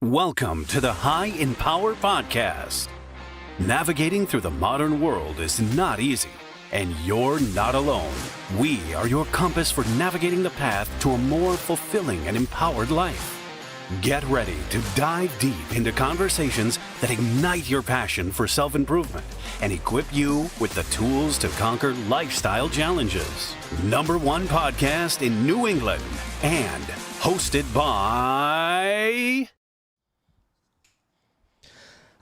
Welcome to the High in Power Podcast. Navigating through the modern world is not easy, and you're not alone. We are your compass for navigating the path to a more fulfilling and empowered life. Get ready to dive deep into conversations that ignite your passion for self-improvement and equip you with the tools to conquer lifestyle challenges. #1 podcast in New England and hosted by...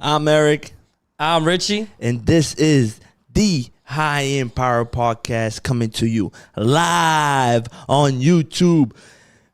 I'm Eric. I'm Richie. And this is the High in Power Podcast coming to you live on YouTube.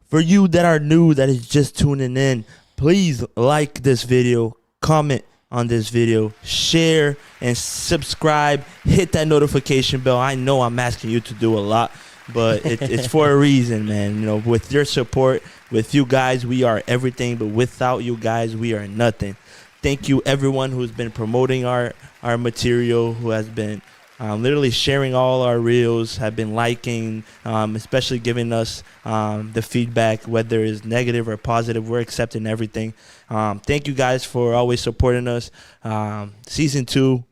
For you that are new, that is just tuning in, please like this video, comment on this video, share, and subscribe. Hit that notification bell. I know I'm asking you to do a lot, but it's for a reason, man. You know, with your support, with you guys, we are everything, but without you guys, we are nothing. Thank you, everyone who's been promoting our material, who has been literally sharing all our reels, have been liking, especially giving us the feedback, whether it's negative or positive. We're accepting everything. Thank you guys for always supporting us. Season 2,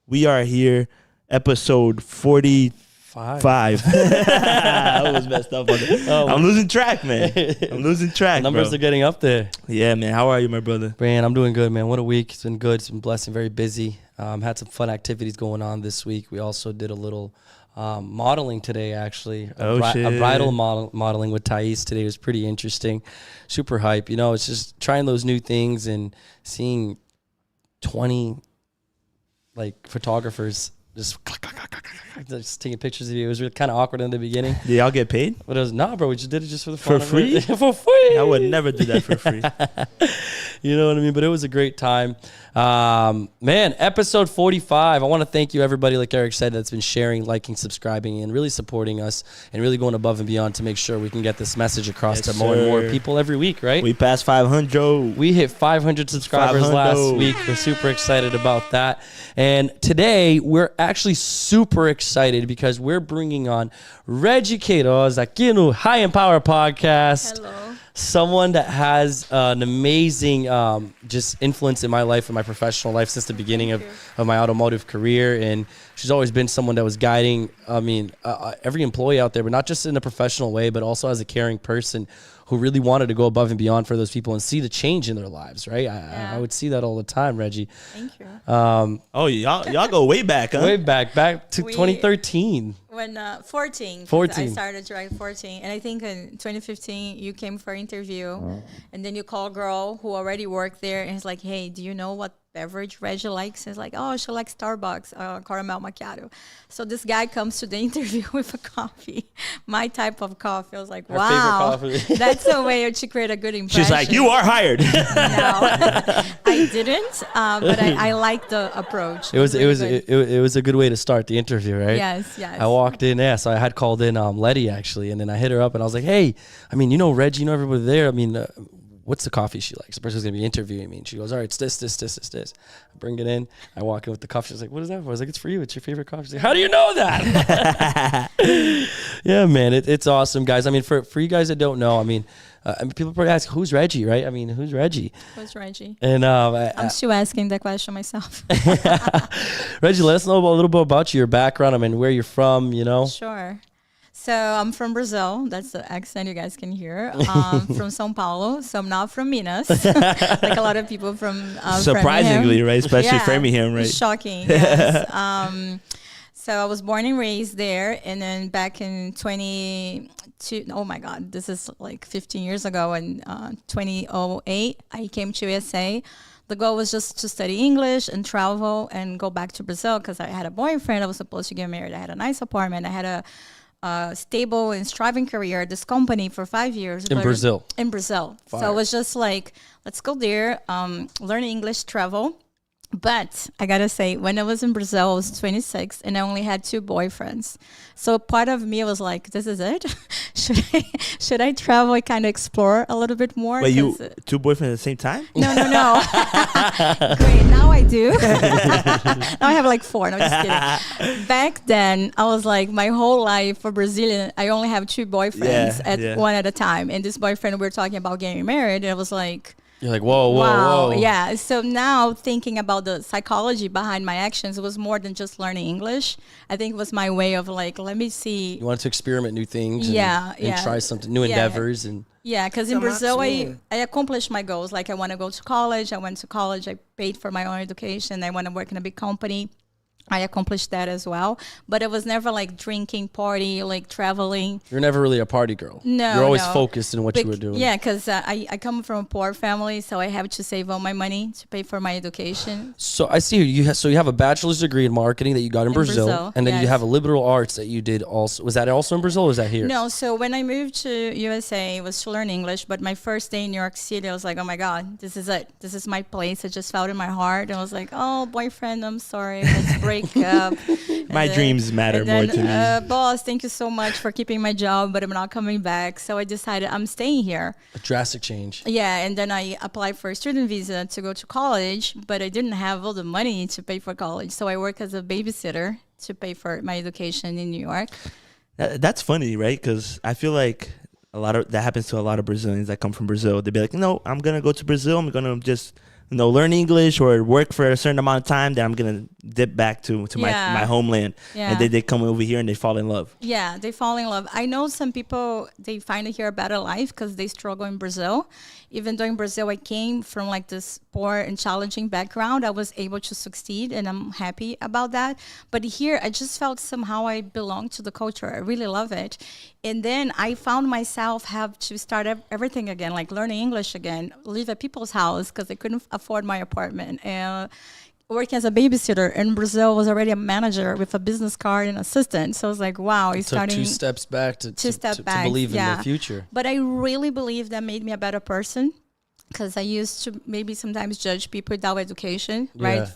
we are here, episode 45. I was messed up on it. I'm losing track, man. I'm losing track. Numbers are getting up there. Yeah, man. How are you, my brother? Man, I'm doing good, man. What a week. It's been good. It's been blessed and very busy. Had some fun activities going on this week. We also did a little modeling today, actually. A bridal modeling with Thais today. It was pretty interesting. Super hype. You know, it's just trying those new things and seeing 20 photographers just taking pictures of you. It was really kind of awkward in the beginning. Did y'all get paid? But it was bro. We just did it just for the fun. For free? For free. I would never do that for free. You know what I mean? But it was a great time. Man, episode 45. I want to thank you, everybody, like Eric said, that's been sharing, liking, subscribing, and really supporting us and really going above and beyond to make sure we can get this message across to more and more people every week, right? We passed 500. We hit 500 subscribers last week. We're super excited about that. And today, we're actually super excited because we're bringing on Reggie Queiroz aqui no High in Power Podcast. Hello. Someone that has an amazing just influence in my life and my professional life since the beginning of my automotive career. And she's always been someone that was guiding, every employee out there, but not just in a professional way, but also as a caring person who really wanted to go above and beyond for those people and see the change in their lives, right? I would see that all the time, Reggie. Thank you. Y'all go way back, huh? Way back to 2013. When 14. 14. I started to write 14. And I think in 2015, you came for an interview. And then you call a girl who already worked there. And it's like, hey, do you know what beverage Reggie likes? It's like, oh, she likes Starbucks, caramel macchiato. So this guy comes to the interview with a coffee, my type of coffee. I was like, wow, that's a way to create a good impression. She's like, you are hired. No, I didn't, but I like the approach. It was a good way to start the interview, right? Yes. I walked in, so I had called in Letty actually, and then I hit her up and I was like, hey, I mean, you know Reggie, you know everybody there. I mean, what's the coffee she likes? The person's going to be interviewing me. And she goes, all right, it's this. I bring it in. I walk in with the coffee. She's like, what is that for? I was like, it's for you. It's your favorite coffee. She's like, how do you know that? Yeah, man, it's awesome, guys. I mean, for you guys that don't know, I mean, people probably ask, who's Reggie, right? I mean, who's Reggie? Who's Reggie? And I'm still asking that question myself. Reggie, let us know a little bit about your background. I mean, where you're from, you know? Sure. So I'm from Brazil. That's the accent you guys can hear. From São Paulo. So I'm not from Minas, like a lot of people from surprisingly, Framingham. right? Especially Framingham, right? Shocking. Yes. So I was born and raised there, and then back in 22. Oh my God, this is like 15 years ago. In 2008, I came to USA. The goal was just to study English and travel and go back to Brazil because I had a boyfriend. I was supposed to get married. I had a nice apartment. I had a stable and striving career at this company for 5 years. In Brazil. Fire. So it was just like, let's go there, learn English, travel. But I gotta say, when I was in Brazil, I was 26 and I only had 2 boyfriends. So part of me was like, this is it? Should I travel and kind of explore a little bit more? Wait, you 2 boyfriends at the same time? No. Great, now I do. Now I have like 4, no, just kidding. Back then, I was like, my whole life for Brazilian, I only have 2 boyfriends one at a time. And this boyfriend, we were talking about getting married, and I was like, You're like, whoa, whoa, Wow. whoa. Yeah. So now thinking about the psychology behind my actions, it was more than just learning English. I think it was my way of like, let me see. You wanted to experiment new things. And try something, new endeavors. And yeah, because in Brazil, I accomplished my goals. Like I want to go to college. I went to college. I paid for my own education. I want to work in a big company. I accomplished that as well, but it was never like drinking, party, like traveling. You're never really a party girl. No, you're always focused in what you were doing. Yeah, because I come from a poor family, so I have to save all my money to pay for my education. So I see you have a bachelor's degree in marketing that you got in Brazil, and then you have a liberal arts that you did also. Was that also in Brazil or was that here? No, so when I moved to USA, it was to learn English, but my first day in New York City, I was like, oh my God, this is it. This is my place. I just felt in my heart. And I was like, oh, boyfriend, I'm sorry. Let's break up. My dreams matter more to me. Boss, thank you so much for keeping my job, but I'm not coming back. So I decided I'm staying here. A drastic change. Yeah, and then I applied for a student visa to go to college, but I didn't have all the money to pay for college. So I work as a babysitter to pay for my education in New York. That's funny, right? Because I feel like that happens to a lot of Brazilians that come from Brazil. They'd be like, no, I'm going to go to Brazil. I'm going to just learn English or work for a certain amount of time, then I'm going to dip back to my homeland. Yeah. And then they come over here and they fall in love. Yeah, they fall in love. I know some people, they find here a better life because they struggle in Brazil. Even though in Brazil, I came from like this poor and challenging background, I was able to succeed and I'm happy about that. But here, I just felt somehow I belong to the culture. I really love it. And then I found myself have to start everything again, like learning English again, live at people's house because I couldn't afford my apartment. And working as a babysitter in Brazil, was already a manager with a business card and assistant. So I was like, wow, he's starting 2 steps back to believe in the future. But I really believe that made me a better person because I used to maybe sometimes judge people without education, right?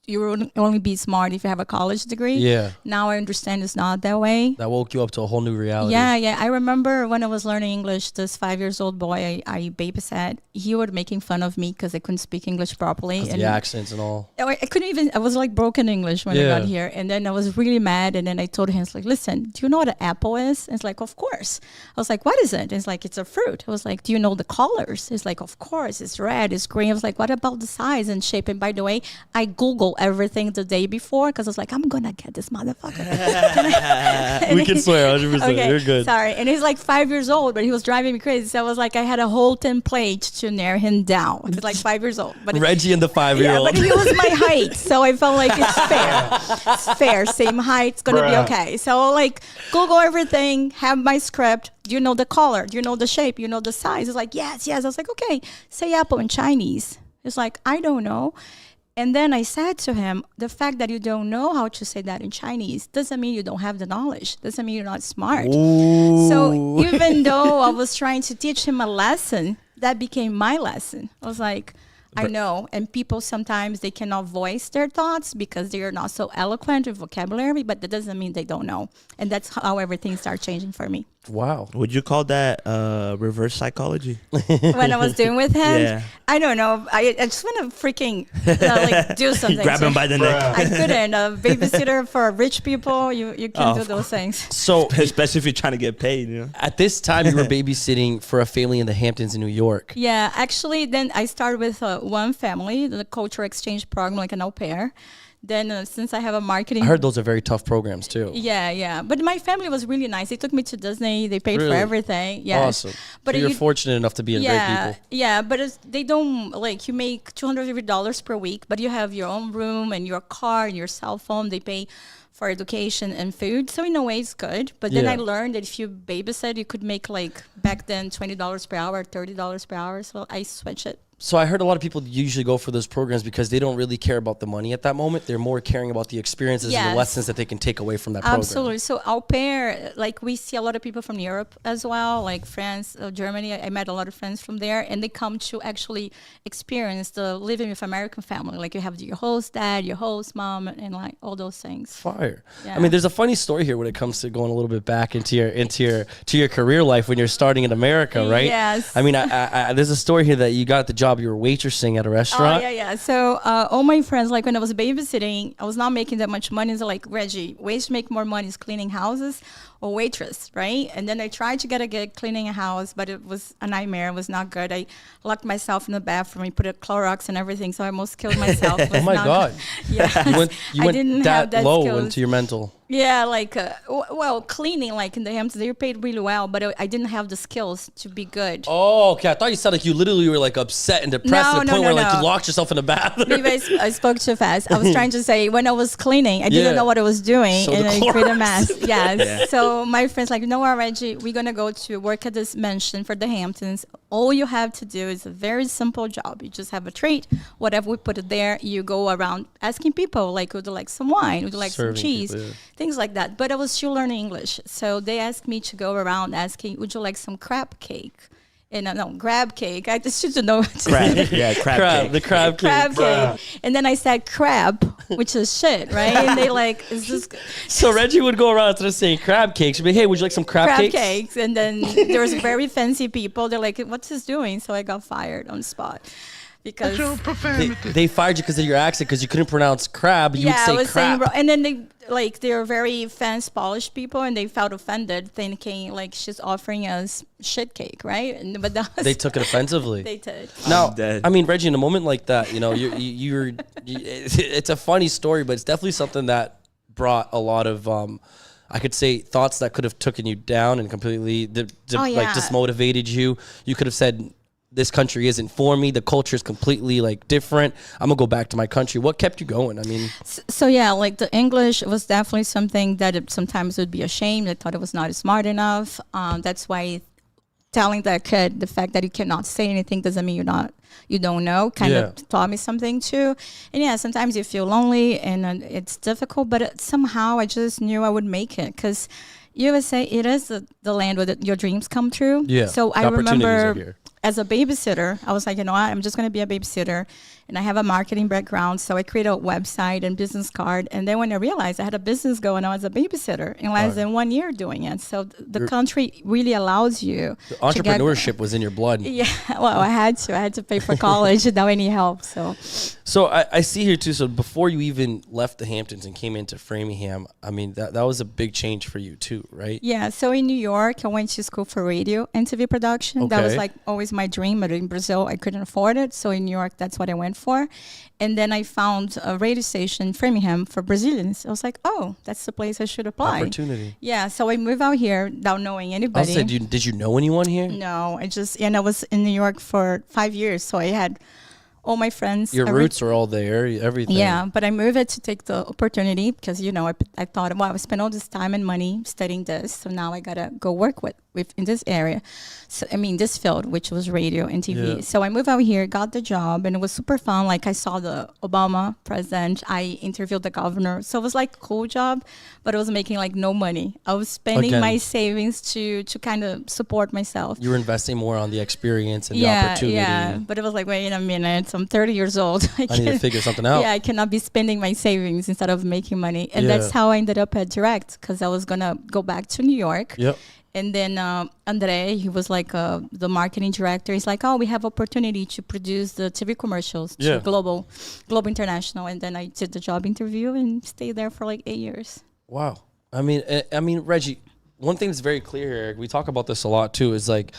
You will only be smart if you have a college degree. Yeah. Now I understand it's not that way. That woke you up to a whole new reality. Yeah. I remember when I was learning English, this 5-year-old boy I babysat, he was making fun of me because I couldn't speak English properly. And the accents and all. I couldn't even, I was like broken English when I got here. And then I was really mad. And then I told him, it's like, listen, do you know what an apple is? And it's like, of course. I was like, what is it? And it's like, it's a fruit. I was like, do you know the colors? It's like, of course, it's red, it's green. I was like, what about the size and shape? And by the way, I Google everything the day before because I was like, I'm gonna get this motherfucker. We can swear 100%. Okay, you're good. Sorry. And he's like 5 years old, but he was driving me crazy. So I was like, I had a whole template to narrow him down. He's like 5 years old. But Reggie and the 5-year-old. Yeah, but he was my height, so I felt like it's fair. It's fair, same height, it's gonna be okay. So like Google everything, have my script. Do you know the color? Do you know the shape? You know the size? It's like yes. I was like, okay, say apple in Chinese. It's like I don't know. And then I said to him, the fact that you don't know how to say that in Chinese doesn't mean you don't have the knowledge. Doesn't mean you're not smart. Ooh. So even though I was trying to teach him a lesson, that became my lesson. I was like, I know. And people sometimes they cannot voice their thoughts because they are not so eloquent with vocabulary, but that doesn't mean they don't know. And that's how everything started changing for me. Wow. Would you call that reverse psychology? When I was doing with him? Yeah. I don't know. I just want to freaking like do something. Grab him by the neck. I couldn't. A babysitter for rich people, you can't do those things. So especially if you're trying to get paid, you know. At this time, you were babysitting for a family in the Hamptons in New York. Yeah, actually, then I started with one family, the cultural exchange program, like an au pair. Then since I have a marketing... I heard those are very tough programs too. Yeah. But my family was really nice. They took me to Disney. They paid for everything. Yeah. Awesome. But so you're fortunate enough to be in great people. Yeah, but they don't... Like, you make $250 per week, but you have your own room and your car and your cell phone. They pay for education and food. So in a way, it's good. But then I learned that if you babysit, you could make, like, back then, $20 per hour, $30 per hour. So I switched it. So I heard a lot of people usually go for those programs because they don't really care about the money at that moment. They're more caring about the experiences and the lessons that they can take away from that program. Absolutely. So au pair, like we see a lot of people from Europe as well, like France, Germany. I met a lot of friends from there, and they come to actually experience the living with American family. Like you have your host dad, your host mom, and like all those things. Fire. Yeah. I mean, there's a funny story here when it comes to going a little bit back into your career life when you're starting in America, right? Yes. I mean, I there's a story here that you got the job job. You were waitressing at a restaurant. Oh, yeah. So all my friends, like when I was babysitting, I was not making that much money. So like, Reggie, ways to make more money is cleaning houses or waitress, right? And then I tried to get a gig cleaning a house, but it was a nightmare. It was not good. I locked myself in the bathroom. I put a Clorox and everything, so I almost killed myself. Oh my God. Yeah. You went that low into your mental. Yeah, like, well, cleaning, like in the Hamptons, they were paid really well, but I didn't have the skills to be good. Oh, okay. I thought you said like you literally were like upset and depressed to the point where like you locked yourself in the bathroom. Maybe I spoke too fast. I was trying to say when I was cleaning, I didn't know what I was doing, So and the I created a Clorox. mess. Yes. So my friends like, you know what, Reggie, we're gonna go to work at this mansion for the Hamptons. All you have to do is a very simple job. You just have a tray, whatever we put it there. You go around asking people, like, would you like some wine? Would you like Serving some cheese? people, yeah. Things like that. But I was still learning English. So they asked me to go around asking, would you like some crab cake? And no, grab cake. I just should know. Crab cake. The crab cake. Crab cake. And then I said crab, which is shit, right? And they like, is this So Reggie would go around instead of saying crab cakes, she'd be, hey, would you like some crab cakes? And then there was very fancy people. They're like, what's this doing? So I got fired on the spot. Because They fired you because of your accent, because you couldn't pronounce crab. You would I say was crap. saying, and then they're very fancy Polish people, and they felt offended, thinking like she's offering us shit cake, right? And but that was, They took it offensively. they did. Now, dead. I mean, Reggie, in a moment like that, you know, it's a funny story, but it's definitely something that brought a lot of, I could say, thoughts that could have taken you down and completely like dismotivated you. You could have said, this country isn't for me. The culture is completely like different. I'm gonna go back to my country. What kept you going? I mean, So yeah, like the English was definitely something that it sometimes would be ashamed. I thought it was not smart enough. That's why telling that kid the fact that you cannot say anything doesn't mean you don't know. Kind of taught me something too. And yeah, sometimes you feel lonely and it's difficult, but somehow I just knew I would make it because USA, it is the land where your dreams come true. Yeah. So the I opportunities are remember here. as a babysitter, I was like, you know what, I'm just going to be a babysitter. And I have a marketing background, so I created a website and business card. And then when I realized I had a business going on as a babysitter in less than 1 year doing it. So the country really allows you. The entrepreneurship was in your blood. Yeah, well, I had to pay for college without any help. So I see here too. So before you even left the Hamptons and came into Framingham, I mean, that was a big change for you too, right? Yeah, so in New York, I went to school for radio and TV production. That was like always my dream, but in Brazil, I couldn't afford it. So in New York, that's what I went for. And then I found a radio station in Framingham for Brazilians. I was like, oh, that's the place I should apply. Opportunity. Yeah, so I moved out here without knowing anybody. Did you know anyone here? No, and I was in New York for 5 years, so I had all my friends. Your roots are all there, everything. Yeah, but I moved it to take the opportunity because, I thought, well, I spent all this time and money studying this, so now I got to go work with in this area. So, I mean, this field, which was radio and TV. Yeah. So I moved out here, got the job, and it was super fun. Like, I saw the Obama president. I interviewed the governor. So it was like a cool job, but I was making like no money. I was spending my savings to kind of support myself. You were investing more on the experience and the opportunity. Yeah, but it was like, wait a minute, I'm 30 years old. I need to figure something out. Yeah, I cannot be spending my savings instead of making money. And that's how I ended up at Direct, because I was going to go back to New York. Yep. And then Andre, he was like the marketing director. He's like, oh, we have opportunity to produce the TV commercials to Global International. And then I did the job interview and stayed there for like 8 years. Wow. I mean, Reggie, one thing that's very clear here, we talk about this a lot too, is like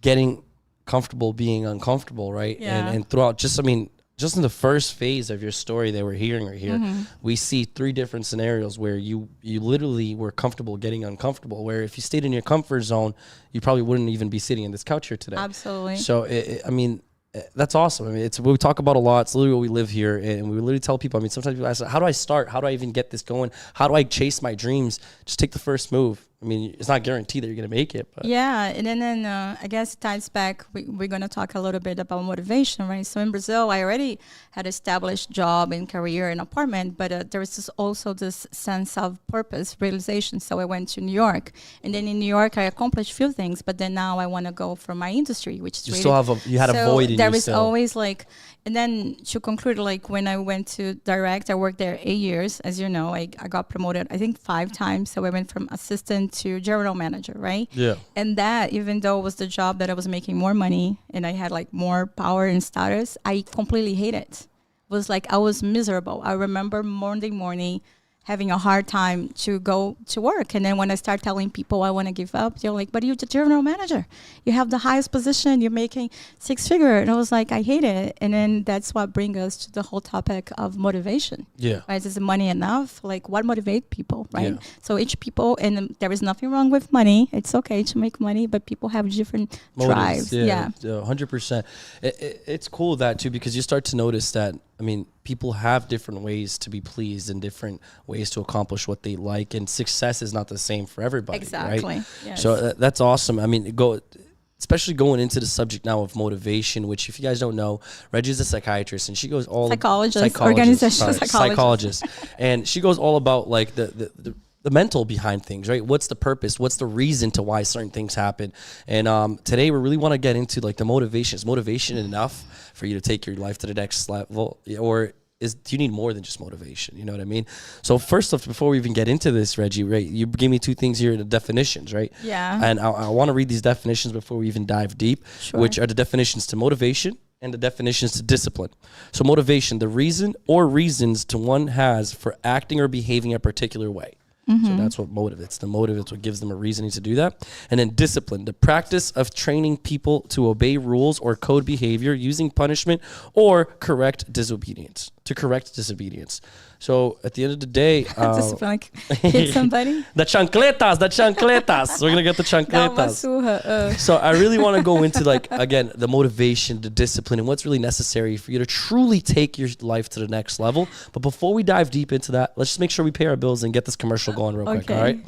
getting comfortable being uncomfortable, right? Yeah. And throughout, just in the first phase of your story that we're hearing right here, we see 3 different scenarios where you literally were comfortable getting uncomfortable, where if you stayed in your comfort zone, you probably wouldn't even be sitting in this couch here today. Absolutely. So, that's awesome. I mean, it's what we talk about a lot. It's literally what we live here. And we literally tell people, I mean, sometimes people ask, how do I start? How do I even get this going? How do I chase my dreams? Just take the first move. I mean, it's not guaranteed that you're going to make it. But. Yeah, and then I guess it ties back. We're going to talk a little bit about motivation, right? So in Brazil, I already had established job and career and apartment, but there was also this sense of purpose, realization. So I went to New York, and then in New York, I accomplished a few things, but then now I want to go for my industry, which is you had a void in you. There was always like, and then to conclude, like when I went to Direct, I worked there 8 years. As you know, I got promoted, I think 5 times. So I went from assistant to general manager, right? Yeah. And that, even though it was the job that I was making more money and I had like more power and status, I completely hated it. It was like I was miserable. I remember Monday morning having a hard time to go to work. And then when I start telling people I want to give up, they're like, but you're the general manager. You have the highest position. You're making 6-figure. And I was like, I hate it. And then that's what brings us to the whole topic of motivation. Yeah. Right? Is money enough? Like, what motivates people, right? Yeah. So each people, and there is nothing wrong with money. It's okay to make money, but people have different drives. Yeah. 100%. It's cool that too, because you start to notice that, I mean, people have different ways to be pleased and different ways to accomplish what they like, and success is not the same for everybody. Exactly. Right? Yes. So that's awesome. I mean, especially going into the subject now of motivation, which if you guys don't know, Reggie's a psychiatrist, and she goes all psychologist, and she goes all about like the mental behind things, right? What's the purpose? What's the reason to why certain things happen? And today we really want to get into like the motivation. Is motivation enough for you to take your life to the next level, or do you need more than just motivation? You know what I mean? So first off, before we even get into this, Reggie, right, you gave me 2 things here, the definitions, right? Yeah. And I want to read these definitions before we even dive deep, Sure. which are the definitions to motivation and the definitions to discipline. So motivation, the reason or reasons one has for acting or behaving a particular way. So that's what motivates. The motive is what gives them a reasoning to do that. And then discipline, the practice of training people to obey rules or code behavior using punishment or correct disobedience. So at the end of the day, Just like hit somebody. the chancletas. We're gonna get the Dá uma chancletas. surra. So I really want to go into like, again, the motivation, the discipline, and what's really necessary for you to truly take your life to the next level. But before we dive deep into that, let's just make sure we pay our bills and get this commercial going real quick. Okay. All right.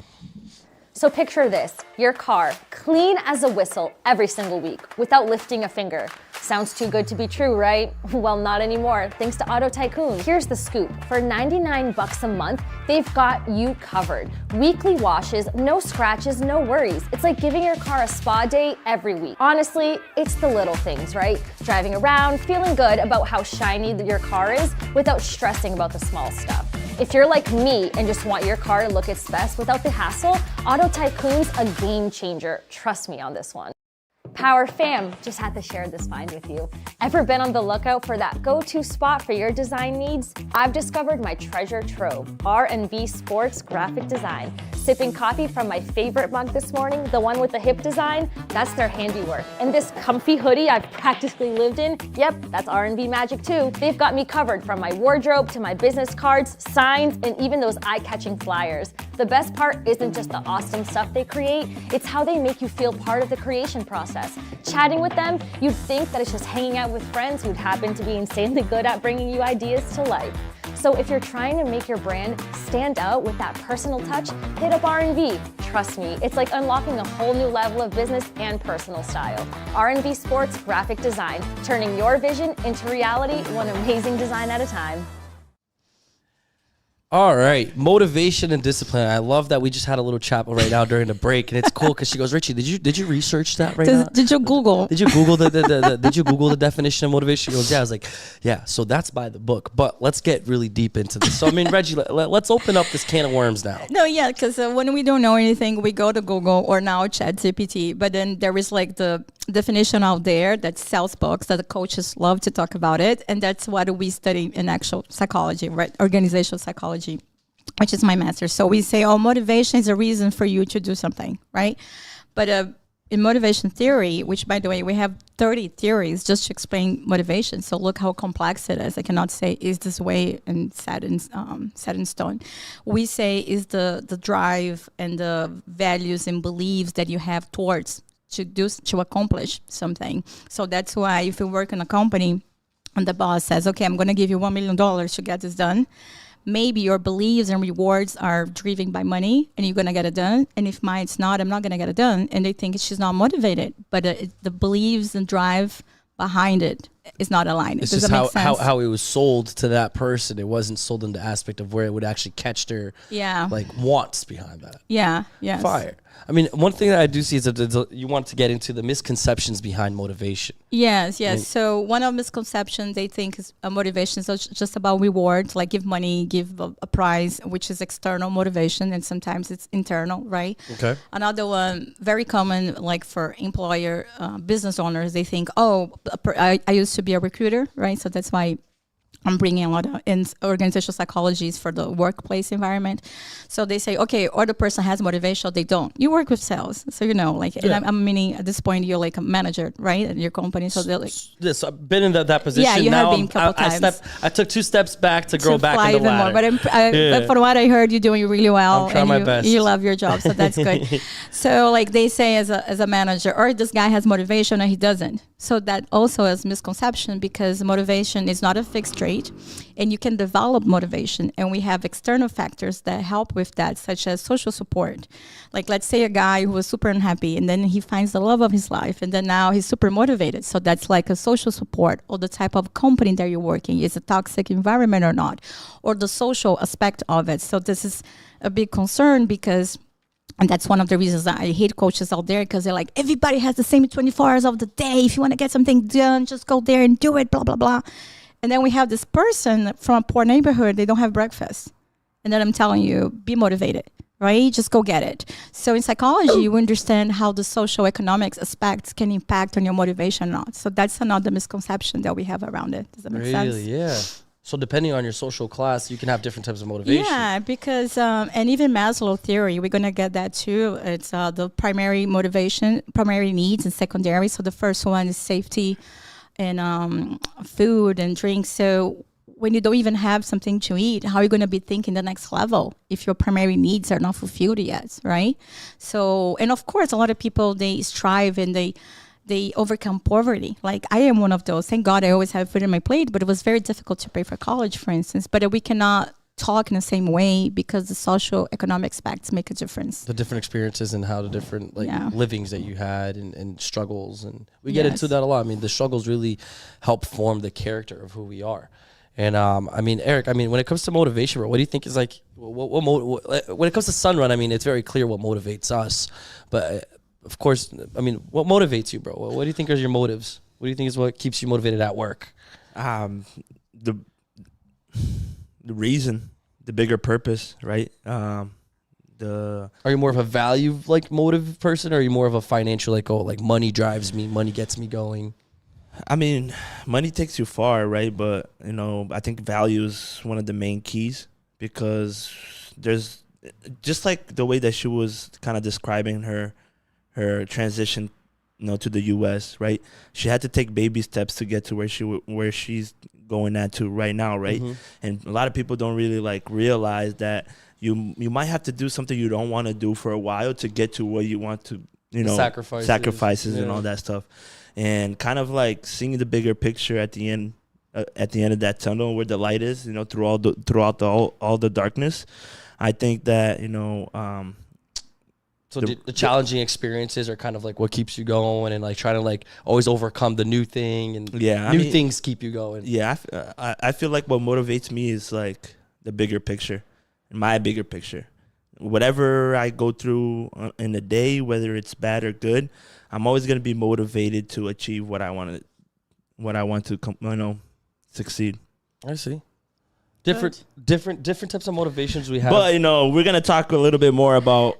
So picture this, your car, clean as a whistle every single week without lifting a finger. Sounds too good to be true, right? Well, not anymore, thanks to Auto Tycoon. Here's the scoop. For $99 a month, they've got you covered. Weekly washes, no scratches, no worries. It's like giving your car a spa day every week. Honestly, it's the little things, right? Driving around, feeling good about how shiny your car is without stressing about the small stuff. If you're like me and just want your car to look its best without the hassle, Auto Tycoon's a game changer. Trust me on this one. Power fam, just had to share this find with you. Ever been on the lookout for that go-to spot for your design needs? I've discovered my treasure trove, R&B Sports Graphic Design. Sipping coffee from my favorite mug this morning, the one with the hip design, that's their handiwork. And this comfy hoodie I've practically lived in, yep, that's R&B magic too. They've got me covered from my wardrobe to my business cards, signs, and even those eye-catching flyers. The best part isn't just the awesome stuff they create, it's how they make you feel part of the creation process. Chatting with them, you'd think that it's just hanging out with friends who'd happen to be insanely good at bringing you ideas to life. So if you're trying to make your brand stand out with that personal touch, hit up R&B. Trust me, it's like unlocking a whole new level of business and personal style. R&B Sports Graphic Design, turning your vision into reality, one amazing design at a time. All right, motivation and discipline. I love that we just had a little chat right now during the break, and it's cool because she goes, "Richie, did you research that right now? Did you Google? Did you Google did you Google the definition of motivation?" She goes, "Yeah." I was like, "Yeah." So that's by the book, but let's get really deep into this. So I mean, Reggie, let's open up this can of worms now. No, yeah, because when we don't know anything, we go to Google or now ChatGPT. But then there is like the definition out there that sells books that the coaches love to talk about it, and that's what we study in actual psychology, right? Organizational psychology, which is my master. So we say, oh, motivation is a reason for you to do something, right? But in motivation theory, which by the way, we have 30 theories just to explain motivation. So look how complex it is. I cannot say is this way and set in stone. We say is the drive and the values and beliefs that you have towards to accomplish something. So that's why if you work in a company and the boss says, okay, I'm going to give you $1 million to get this done, maybe your beliefs and rewards are driven by money and you're going to get it done. And if mine's not, I'm not going to get it done. And they think she's not motivated. But the beliefs and drive behind it is not aligned. It's Does just that make sense? how it was sold to that person. It wasn't sold in the aspect of where it would actually catch their like wants behind that. Yeah. Yes. Fire. I mean, one thing that I do see is that you want to get into the misconceptions behind motivation. Yes. So one of misconceptions they think is motivation is just about rewards, like give money, give a prize, which is external motivation, and sometimes it's internal, right? Okay. Another one, very common, like for employer business owners, they think, oh, I used to be a recruiter, right? So that's why I'm bringing a lot of organizational psychologies for the workplace environment. So they say, okay, or the person has motivation, they don't. You work with sales. So, and I'm meaning at this point, you're like a manager, right? At your company. So they're like. Yes, I've been in that position. Yeah, you now have been a couple times. I took 2 steps back to grow back in the ladder. But from what I heard, you're doing really well. I'm trying my best. You love your job, so that's good. So like they say as a manager, or this guy has motivation or he doesn't. So that also is misconception, because motivation is not a fixed trait, and you can develop motivation. And we have external factors that help with that, such as social support. Like let's say a guy who was super unhappy and then he finds the love of his life, and then now he's super motivated. So that's like a social support, or the type of company that you're working. Is a toxic environment or not? Or the social aspect of it. So this is a big concern, and that's one of the reasons that I hate coaches out there, because they're like, everybody has the same 24 hours of the day. If you want to get something done, just go there and do it, blah, blah, blah. And then we have this person from a poor neighborhood, they don't have breakfast. And then I'm telling you, be motivated, right? Just go get it. So in psychology, you understand how the social economics aspects can impact on your motivation or not. So that's another misconception that we have around it. Does that make sense? Really, yeah. So depending on your social class, you can have different types of motivation. Yeah, because, and even Maslow theory, we're going to get that too. It's the primary motivation, primary needs, and secondary. So the first one is safety and food and drink. So when you don't even have something to eat, how are you going to be thinking the next level if your primary needs are not fulfilled yet, right? So, and of course, a lot of people, they strive and they overcome poverty. Like I am one of those. Thank God I always have food on my plate, but it was very difficult to pay for college, for instance. But we cannot talk in the same way because the social economic aspects make a difference. The different experiences and how the different livings that you had and struggles. And we get into that a lot. I mean, the struggles really help form the character of who we are. And I mean, Eric, when it comes to motivation, bro, what do you think is like, when it comes to Sunrun, I mean, it's very clear what motivates us. But of course, I mean, what motivates you, bro? What do you think are your motives? What do you think is what keeps you motivated at work? The reason, the bigger purpose, right? Are you more of a value like motive person, or are you more of a financial like money drives me, money gets me going? I mean, money takes you far, right? But I think value is one of the main keys, because there's just like the way that she was kind of describing her transition, to the U.S., right? She had to take baby steps to get to where she's going at to right now, right? Mm-hmm. And a lot of people don't really realize that you might have to do something you don't want to do for a while to get to where you want to, sacrifices and all that stuff. And kind of like seeing the bigger picture at the end of that tunnel where the light is, throughout all the darkness. I think that so the challenging experiences are kind of like what keeps you going, and like trying to always overcome the new thing, and things keep you going. Yeah, I feel like what motivates me is like the bigger picture, my bigger picture. Whatever I go through in the day, whether it's bad or good, I'm always going to be motivated to achieve what I want to succeed. I see. Different types of motivations we have. But we're gonna talk a little bit more about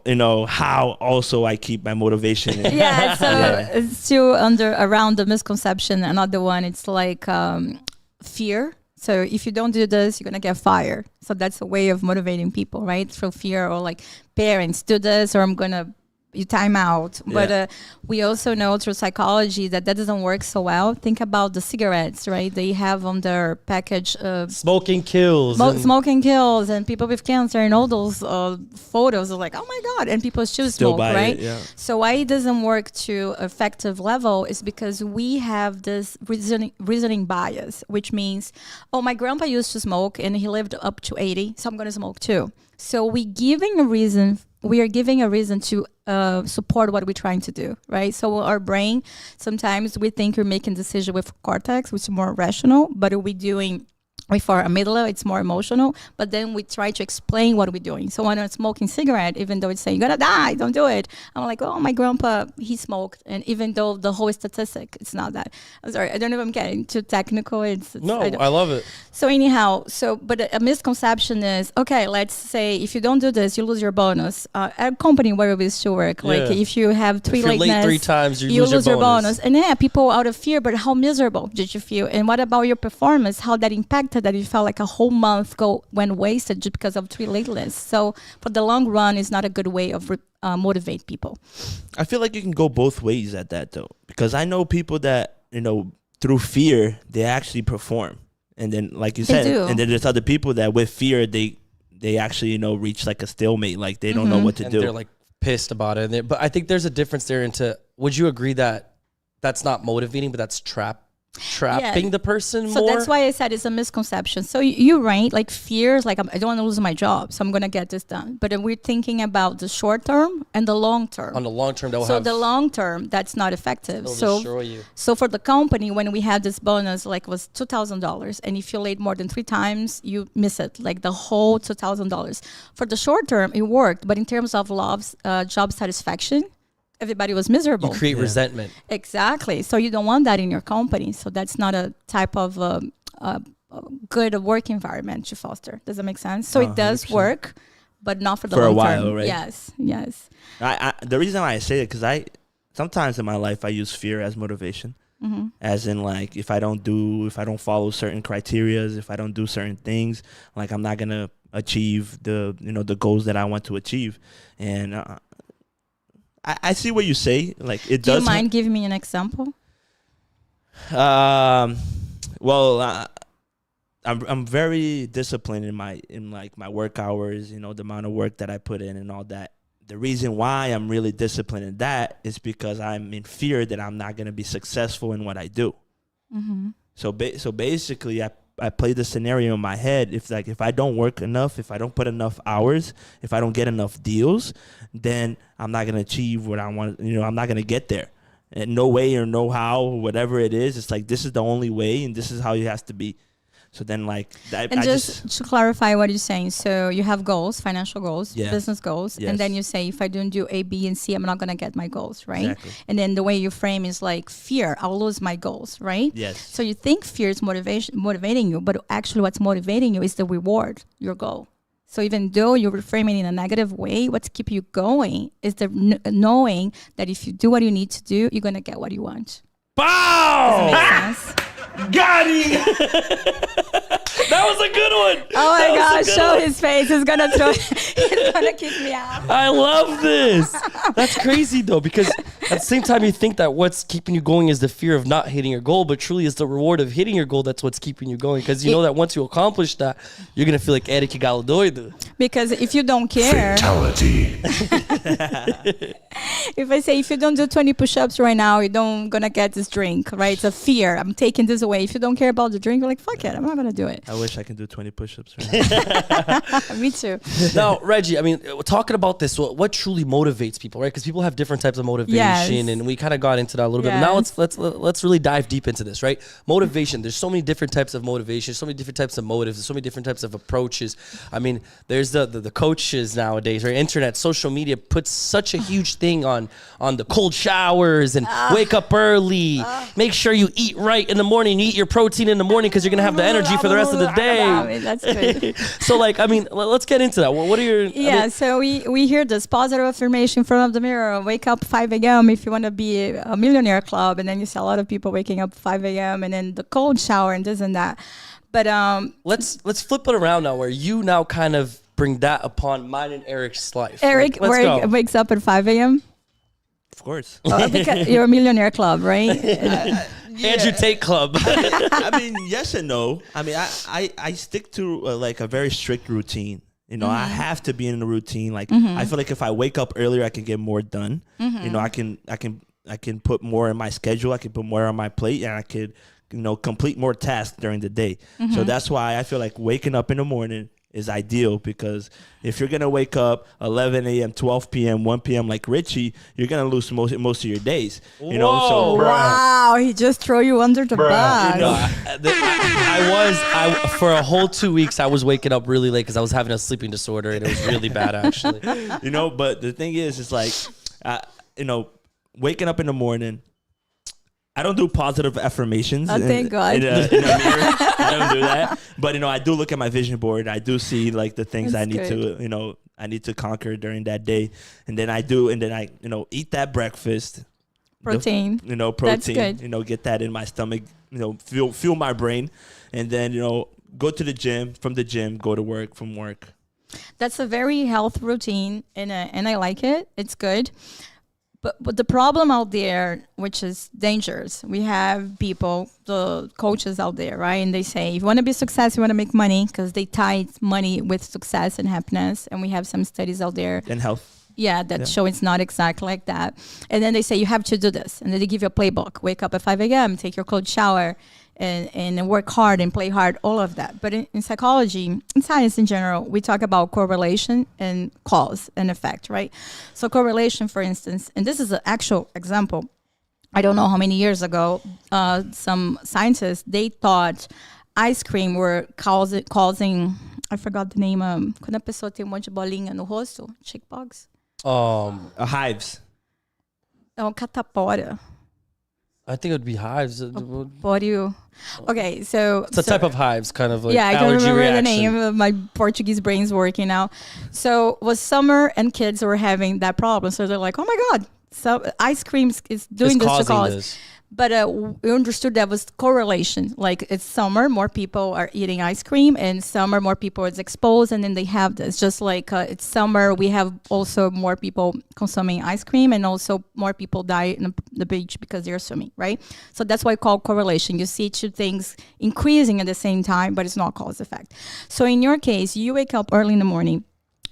how also I keep my motivation. It's still around the misconception. Another one, it's like fear. So if you don't do this, you're gonna get fired. So that's a way of motivating people, right? Through fear, or like parents, do this, or you time out. But we also know through psychology that doesn't work so well. Think about the cigarettes, right? They have on their package smoking kills. Smoking kills, and people with cancer, and all those photos are like, oh my God, and people still smoke, right? So why it doesn't work to effective level is because we have this reasoning bias, which means, oh, my grandpa used to smoke and he lived up to 80, so I'm going to smoke too. So we giving a reason we are giving a reason to support what we're trying to do, right? So our brain, sometimes we think we're making decision with cortex, which is more rational, but we're doing with our amygdala, it's more emotional, but then we try to explain what we're doing. So when I'm smoking cigarette, even though it's saying, you're gonna die, don't do it. I'm like, oh, my grandpa, he smoked. And even though the whole statistic, it's not that. I'm sorry, I don't know if I'm getting too technical. No, I love it. So anyhow, but a misconception is, okay, let's say if you don't do this, you lose your bonus. At a company where we still work, like if you have if you're late 3 times, you lose your bonus. And people out of fear, but how miserable did you feel? And what about your performance? How that impacted that you felt like a whole month went wasted just because of 3 lateness. So for the long run, it's not a good way of motivate people. I feel like you can go both ways at that though, because I know people that, through fear, they actually perform. And then, like you said, and then there's other people that with fear, they actually, reach like a stalemate. Like they don't know what to do. They're like pissed about it. But I think there's a difference there would you agree that that's not motivating, but that's trapping the person more? So that's why I said it's a misconception. So you're right, like fear is like, I don't want to lose my job, so I'm going to get this done. But we're thinking about the short term and the long term. On the long term, the long term, that's not effective. It'll destroy you. So for the company, when we had this bonus, like was $2,000, and if you late more than 3 times, you miss it, like the whole $2,000. For the short term, it worked, but in terms of job satisfaction, everybody was miserable. You create resentment. Exactly. So you don't want that in your company. So that's not a type of good work environment to foster. Does that make sense? So it does 100%. Work, but not for the long term. For a while, right? Yes. The reason why I say it, because sometimes in my life I use fear as motivation. Mm-hmm. As in, like, if I don't follow certain criterias, if I don't do certain things, like I'm not gonna achieve the goals that I want to achieve. And I see what you say. Like it does. Do you mind giving me an example? Well, I'm very disciplined in my work hours. The amount of work that I put in and all that. The reason why I'm really disciplined in that is because I'm in fear that I'm not going to be successful in what I do. Mm-hmm. So basically, I play the scenario in my head. If I don't work enough, if I don't put enough hours, if I don't get enough deals, then I'm not gonna achieve what I want. I'm not gonna get there. And no way or no how, whatever it is, it's like this is the only way, and this is how it has to be. So then, like, and just to clarify what you're saying, so you have goals, financial goals, business goals, and then you say, if I don't do A, B, and C, I'm not gonna get my goals, right? Exactly. And then the way you frame is like fear, I'll lose my goals, right? Yes. So you think fear is motivating you, but actually, what's motivating you is the reward, your goal. So even though you're reframing in a negative way, what's keeping you going is the knowing that if you do what you need to do, you're gonna get what you want. Bow! Does that make sense? Got him! That was a good one. Oh my gosh, show his face. He's gonna kick me out. I love this. That's crazy though, because at the same time you think that what's keeping you going is the fear of not hitting your goal, but truly it's the reward of hitting your goal that's what's keeping you going. Because you know that once you accomplish that, you're gonna feel like Eric Galadoido. Because if you don't care, fatality. If I say if you don't do 20 push-ups right now, you don't gonna get this drink, right? It's a fear. I'm taking this away. If you don't care about the drink, you're like, fuck it, I'm not gonna do it. I wish I can do 20 push-ups right now. Me too. Now, Reggie, I mean, talking about this, what truly motivates people, right? Because people have different types of motivation, and we kind of got into that a little bit. But now let's really dive deep into this, right? Motivation. There's so many different types of motivation, so many different types of motives, so many different types of approaches. I mean, there's the coaches nowadays, right? Internet, social media puts such a huge thing on the cold showers and wake up early. Make sure you eat right in the morning. You eat your protein in the morning because you're gonna have the energy for the rest of the day. That's good. So, like, I mean, let's get into that. What are your so we hear this positive affirmation in front of the mirror. Wake up 5 a.m. if you want to be a millionaire club, and then you see a lot of people waking up 5 a.m. and then the cold shower and this and that. But let's flip it around now, where you now kind of bring that upon mine and Eric's life. Eric wakes up at 5 a.m. Of course. Because you're a millionaire club, right? Andrew Tate Club. I mean, yes and no. I mean, I stick to like a very strict routine. I have to be in a routine. Like, I feel like if I wake up earlier, I can get more done. I can put more in my schedule. I can put more on my plate, and I could, complete more tasks during the day. So that's why I feel like waking up in the morning is ideal, because if you're gonna wake up 11 a.m., 12 p.m., 1 p.m. like Richie, you're gonna lose most of your days. You know, so Wow, he just throw you under the bus. you know, I for a whole 2 weeks I was waking up really late because I was having a sleeping disorder and it was really bad actually. you know, but the thing is, it's like, you know, waking up in the morning. I don't do positive affirmations. Oh, thank God. In a mirror. I don't do that. But, you know, I do look at my vision board. I do see, like, the things That's I need to, you know, I need to conquer during that day. And then I, you know, eat that breakfast. Protein. Protein. That's good. You know, get that in my stomach, you know, fuel my brain. And then, you know, go to the gym. From the gym, go to work. From work. That's a very health routine, and I like it. It's good. But the problem out there, which is dangerous, we have people, the coaches out there, right? And they say, if you want to be successful, you want to make money, because they tie money with success and happiness. And we have some studies out there. And health. Yeah, that show it's not exactly like that. And then they say, you have to do this. And then they give you a playbook. Wake up at 5 a.m., take your cold shower, and work hard and play hard, all of that. But in psychology, in science in general, we talk about correlation and cause and effect, right? So correlation, for instance, and this is an actual example. I don't know how many years ago, some scientists, they thought ice cream were causing, I forgot the name, quando a pessoa tem monte de bolinha no rosto, chickenpox? Hives. Não, catapora. I think it would be hives. Pório. Okay, so It's a type of hives, kind of like yeah, I don't allergy remember reaction. the name. My Portuguese brain's working now. So was summer, and kids were having that problem. So they're like, oh my God, so ice cream is doing It's this to causing cause. this. But we understood that was correlation. Like it's summer, more people are eating ice cream, and summer, more people is exposed, and then they have this. Just like it's summer, we have also more people consuming ice cream, and also more people die in the beach because they're swimming, right? So that's why I call correlation. You see two things increasing at the same time, but it's not cause effect. So in your case, you wake up early in the morning,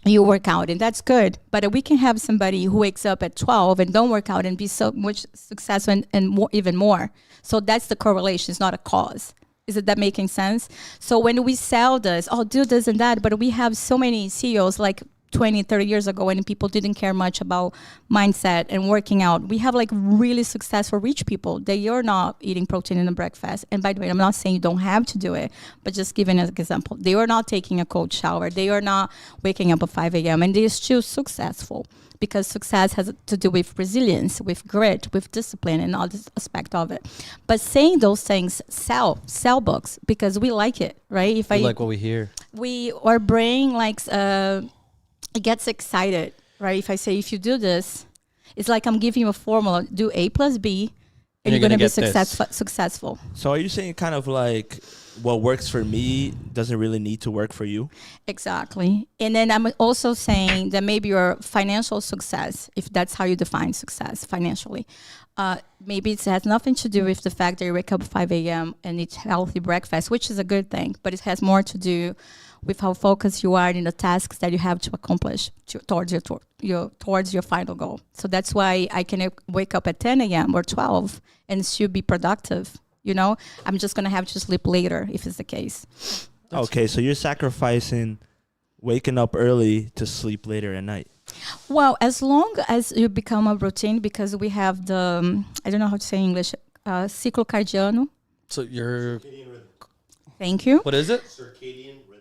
you work out, and that's good. But we can have somebody who wakes up at 12 and don't work out and be so much successful and more, even more. So that's the correlation. It's not a cause. Is it that making sense? So when we sell this, do this and that, but we have so many CEOs like 20, 30 years ago when people didn't care much about mindset and working out. We have like really successful rich people. They are not eating protein in the breakfast. And by the way, I'm not saying you don't have to do it, but just giving an example. They are not taking a cold shower. They are not waking up at 5 a.m. and they're still successful, because success has to do with resilience, with grit, with discipline, and all this aspect of it. But saying those things sell books, because we like it, right? If We like what we hear. our brain likes, it gets excited, right? If I say, if you do this, it's like I'm giving you a formula, do A plus B, and you're going to be successful. So are you saying kind of like what works for me doesn't really need to work for you? Exactly. And then I'm also saying that maybe your financial success, if that's how you define success financially, maybe it has nothing to do with the fact that you wake up 5 a.m. and eat healthy breakfast, which is a good thing, but it has more to do with how focused you are in the tasks that you have to accomplish towards your final goal. So that's why I can wake up at 10 a.m. or 12 and still be productive. You know, I'm just going to have to sleep later if it's the case. Okay, so you're sacrificing waking up early to sleep later at night. Well, as long as you become a routine, because we have the, I don't know how to say in English, ciclo cardiano. So you're... Thank you. What is it?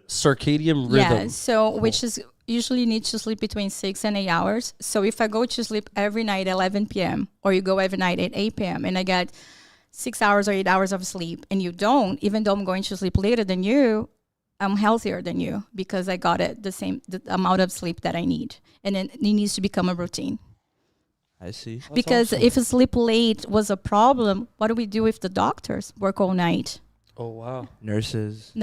Circadian rhythm. Yeah, so which is usually you need to sleep between 6 and 8 hours. So if I go to sleep every night at 11 p.m. or you go every night at 8 p.m. and I get 6 hours or 8 hours of sleep and you don't, even though I'm going to sleep later than you, I'm healthier than you because I got it the amount of sleep that I need. And then it needs to become a routine. I see. Because if sleep late was a problem, what do we do if the doctors work all night? Oh, wow. Nurses,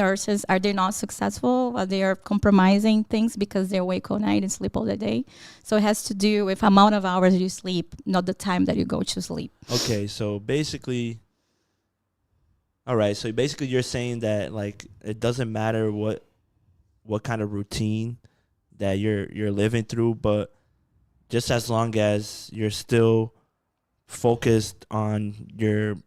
are they not successful? Are they compromising things because they awake all night and sleep all the day? So it has to do with amount of hours you sleep, not the time that you go to sleep. Okay, so basically, all right. So basically, you're saying that like it doesn't matter what kind of routine that you're living through, but just as long as you're still focused on your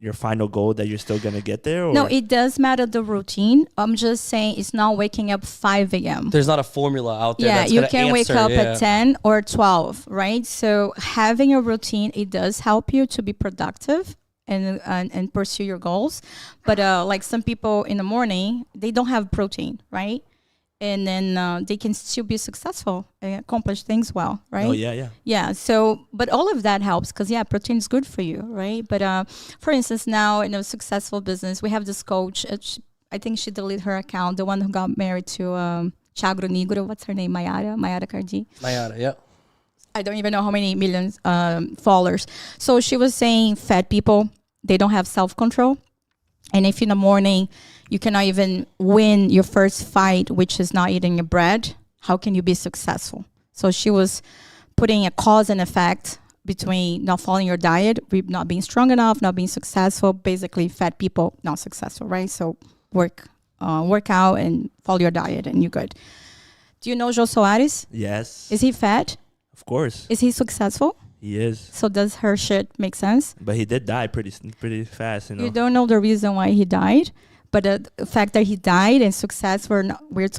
your final goal that you're still gonna get there? Or? No, it does matter the routine. I'm just saying it's not waking up 5 a.m. There's not a formula out there. Yeah, that's you gonna can wake answer, up yeah. at 10 or 12, right? So having a routine, it does help you to be productive and pursue your goals. But like some people in the morning, they don't have protein, right? And then they can still be successful and accomplish things well, right? Oh, yeah. Yeah. So, but all of that helps because, yeah, protein is good for you, right? But for instance, now in a successful business, we have this coach. I think she deleted her account, the one who got married to Chagro Negro. What's her name? Mayara Cardi. Mayara, yeah. I don't even know how many millions followers. So she was saying fat people, they don't have self-control. And if in the morning you cannot even win your first fight, which is not eating your bread, how can you be successful? So she was putting a cause and effect between not following your diet, not being strong enough, not being successful, basically fat people not successful, right? So work out and follow your diet and you're good. Do you know Jô Soares? Yes. Is he fat? Of course. Is he successful? He is. So does her shit make sense? But he did die pretty fast, you know. You don't know the reason why he died, but the fact that he died and success we're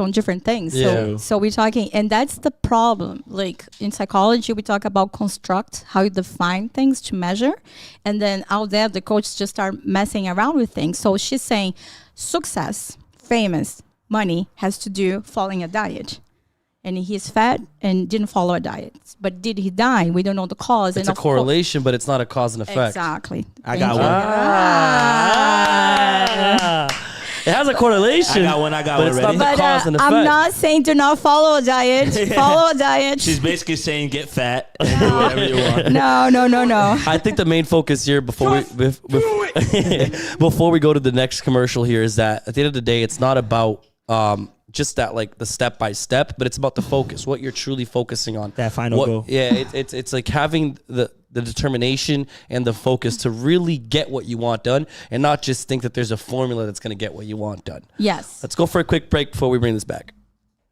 on different things. Yeah. So we're talking, and that's the problem. Like in psychology, we talk about construct, how you define things to measure, and then out there the coaches just start messing around with things. So she's saying success, famous, money has to do following a diet. And he's fat and didn't follow a diet. But did he die? We don't know the cause. It's a correlation, but it's not a cause and effect. Exactly. I got one. It has a correlation. I got but one it's ready. not the cause and effect. I'm not saying do not follow a diet. Follow a diet. She's basically saying get fat and do whatever you want. No. I think the main focus here before we go to the next commercial here is that at the end of the day, it's not about just that like the step by step, but it's about the focus, what you're truly focusing on. That final goal. Yeah, it's like having the determination and the focus to really get what you want done and not just think that there's a formula that's going to get what you want done. Yes. Let's go for a quick break before we bring this back.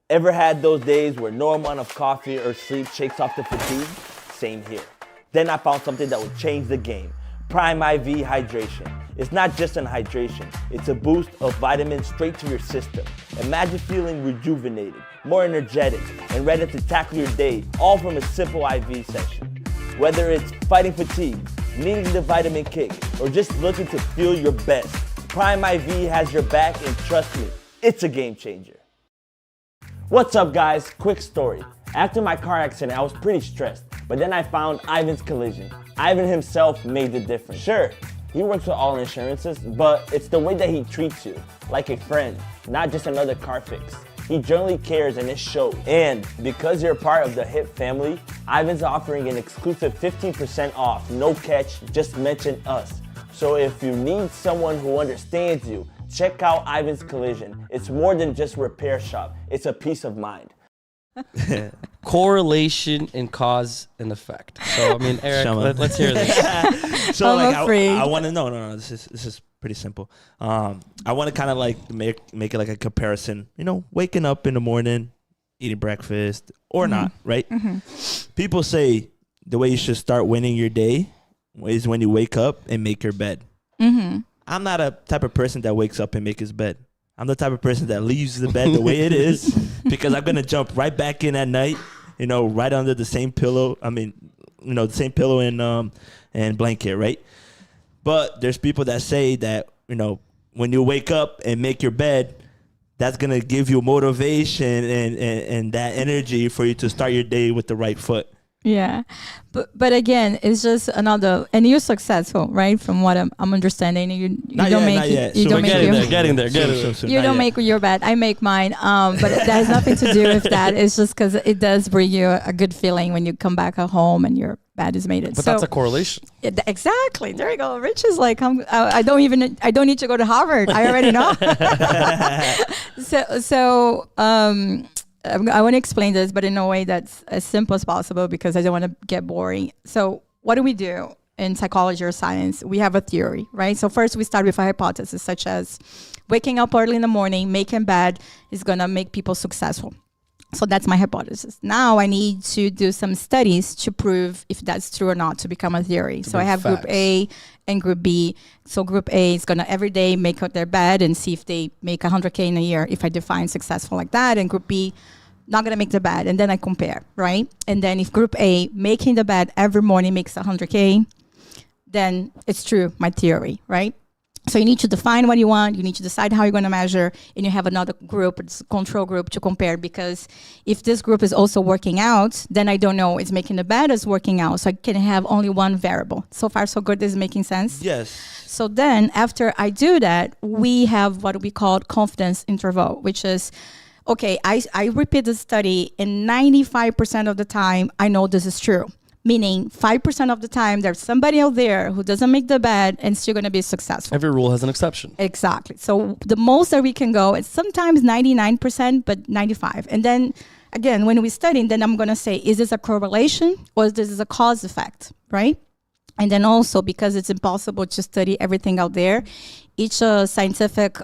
Ever had those days where no amount of coffee or sleep shakes off the fatigue? Same here. Then I found something that would change the game. Prime IV Hydration. It's not just an hydration, it's a boost of vitamins straight to your system. Imagine feeling rejuvenated, more energetic, and ready to tackle your day, all from a simple IV session. Whether it's fighting fatigue, needing the vitamin kick, or just looking to feel your best, Prime IV has your back, and trust me, it's a game changer. What's up, guys? Quick story. After my car accident, I was pretty stressed, but then I found Ivan's Collision. Ivan himself made the difference. Sure, he works with all insurances, but it's the way that he treats you, like a friend, not just another car fix. He genuinely cares and it shows. And because you're part of the HIP family, Ivan's offering an exclusive 15% off, no catch, just mention us. So if you need someone who understands you, check out Ivan's Collision. It's more than just a repair shop, it's a peace of mind. Correlation and cause and effect. So I mean, Eric, let's hear this. So I'm afraid. I want to know. No. This is pretty simple. I want to kind of like make it like a comparison. You know, waking up in the morning, eating breakfast or not, right? Mm-hmm. People say the way you should start winning your day is when you wake up and make your bed. Mm-hmm. I'm not a type of person that wakes up and make his bed. I'm the type of person that leaves the bed the way it is because I'm going to jump right back in at night, you know, right under the same pillow. I mean, you know, the same pillow and blanket, right? But there's people that say that, you know, when you wake up and make your bed, that's going to give you motivation and that energy for you to start your day with the right foot. Yeah. But again, it's just another, and you're successful, right? From what I'm understanding. You don't make Getting there. You don't make your bed. I make mine. But that has nothing to do with that. It's just because it does bring you a good feeling when you come back at home and your bed is made. But that's a correlation. Exactly. There you go. Rich is like, I don't need to go to Harvard. I already know. I want to explain this, but in a way that's as simple as possible because I don't want to get boring. So what do we do in psychology or science? We have a theory, right? So first we start with a hypothesis such as waking up early in the morning, making bed is going to make people successful. So that's my hypothesis. Now I need to do some studies to prove if that's true or not to become a theory. So I have group A and group B. So group A is going to every day make out their bed and see if they make 100K in a year, if I define successful like that. And group B, not going to make the bed. And then I compare, right? And then if group A making the bed every morning makes 100K, then it's true, my theory, right? So you need to define what you want, you need to decide how you're going to measure, and you have another group, it's a control group to compare, because if this group is also working out, then I don't know, is making the bed is working out, so I can have only one variable. So far, so good. This is making sense? Yes. So then after I do that, we have what we call confidence interval, which is, okay, I repeat the study, and 95% of the time, I know this is true. Meaning 5% of the time, there's somebody out there who doesn't make the bed and still going to be successful. Every rule has an exception. Exactly. So the most that we can go is sometimes 99%, but 95. And then again, when we study, then I'm going to say, is this a correlation or is this a cause effect, right? And then also, because it's impossible to study everything out there, each scientific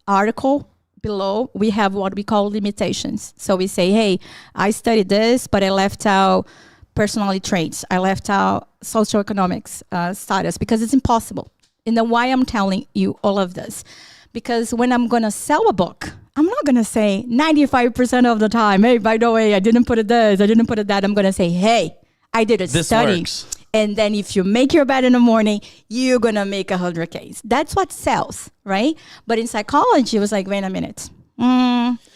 article below, we have what we call limitations. So we say, hey, I studied this, but I left out personality traits. I left out socioeconomics status, because it's impossible. And then why I'm telling you all of this? Because when I'm going to sell a book, I'm not going to say 95% of the time, hey, by the way, I didn't put it this, I didn't put it that. I'm going to say, hey, I did a study. Works. And then if you make your bed in the morning, you're going to make 100Ks. That's what sells, right? But in psychology, it was like, wait a minute.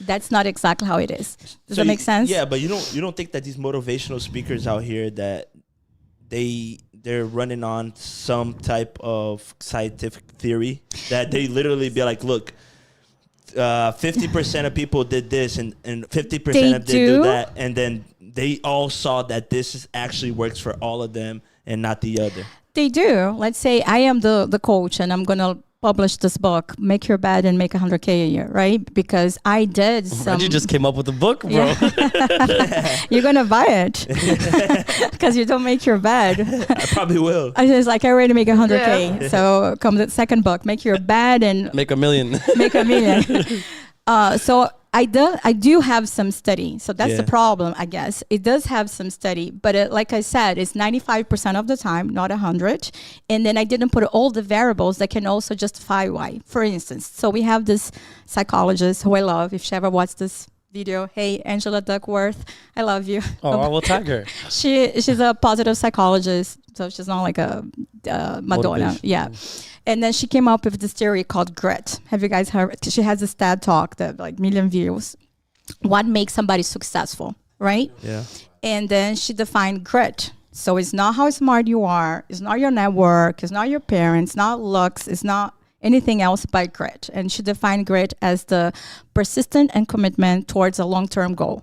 That's not exactly how it is. Does that make sense? Yeah, but you don't think that these motivational speakers out here, that they're running on some type of scientific theory, that they literally be like, look, 50% of people did this and 50% of them did that, and then they all saw that this actually works for all of them and not the other. They do. Let's say I am the coach and I'm going to publish this book, Make Your Bed and Make 100K a year, right? Because I did some... Reggie just came up with a book, bro. Yeah. You're going to buy it because you don't make your bed. I probably will. I was like, I already make 100K. Yeah. So comes the second book, Make Your Bed and... Make a million. Make a million. So I do have some study. So that's the problem, I guess. It does have some study, but like I said, it's 95% of the time, not 100. And then I didn't put all the variables that can also justify why. For instance, so we have this psychologist who I love. If she ever watched this video, hey, Angela Duckworth, I love you. Oh, I will tag her. She's a positive psychologist, so she's not like a Madonna. Motivation. Yeah. And then she came up with this theory called grit. Have you guys heard? She has this TED talk that like million views. What makes somebody successful, right? Yeah. And then she defined grit. So it's not how smart you are. It's not your network. It's not your parents. Not looks. It's not anything else but grit. And she defined grit as the persistent and commitment towards a long-term goal.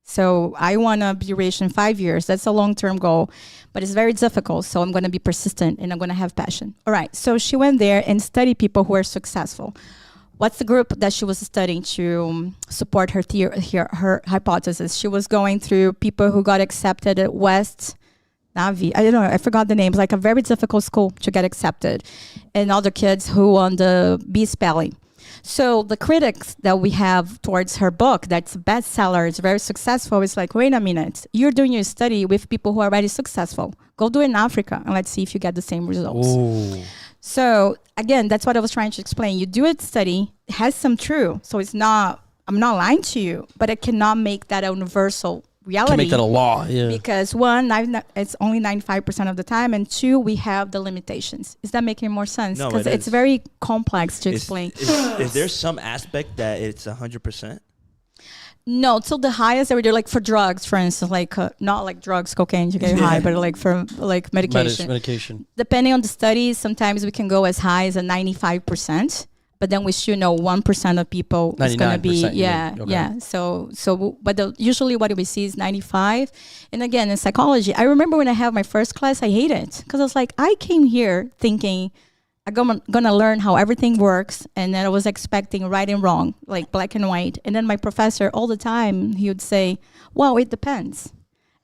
So I want to be rich in 5 years. That's a long-term goal, but it's very difficult. So I'm going to be persistent and I'm going to have passion. All right. So she went there and studied people who are successful. What's the group that she was studying to support her her hypothesis? She was going through people who got accepted at West Navi. I don't know. I forgot the name. It's like a very difficult school to get accepted, and other kids who on the B spelling. So the critics that we have towards her book, that's a bestseller, it's very successful, is like, wait a minute, you're doing your study with people who are already successful. Go do it in Africa and let's see if you get the same results. Ooh. So again, that's what I was trying to explain. You do it study, it has some true. So it's not, I'm not lying to you, but I cannot make that a universal reality. Can make that a law, yeah. Because one, it's only 95% of the time, and two, we have the limitations. Is that making more sense? No, because it's very complex to explain. Is there some aspect that it's 100%? No, till the highest that we do, like for drugs, for instance, like not like drugs, cocaine to get you high, but like for like medication. Medication. Depending on the studies, sometimes we can go as high as a 95%. But then we should know 1% of people is going to be, yeah. So, but usually what we see is 95. And again, in psychology, I remember when I had my first class, I hated it because I was like, I came here thinking I'm going to learn how everything works. And then I was expecting right and wrong, like black and white. And then my professor all the time, he would say, well, it depends.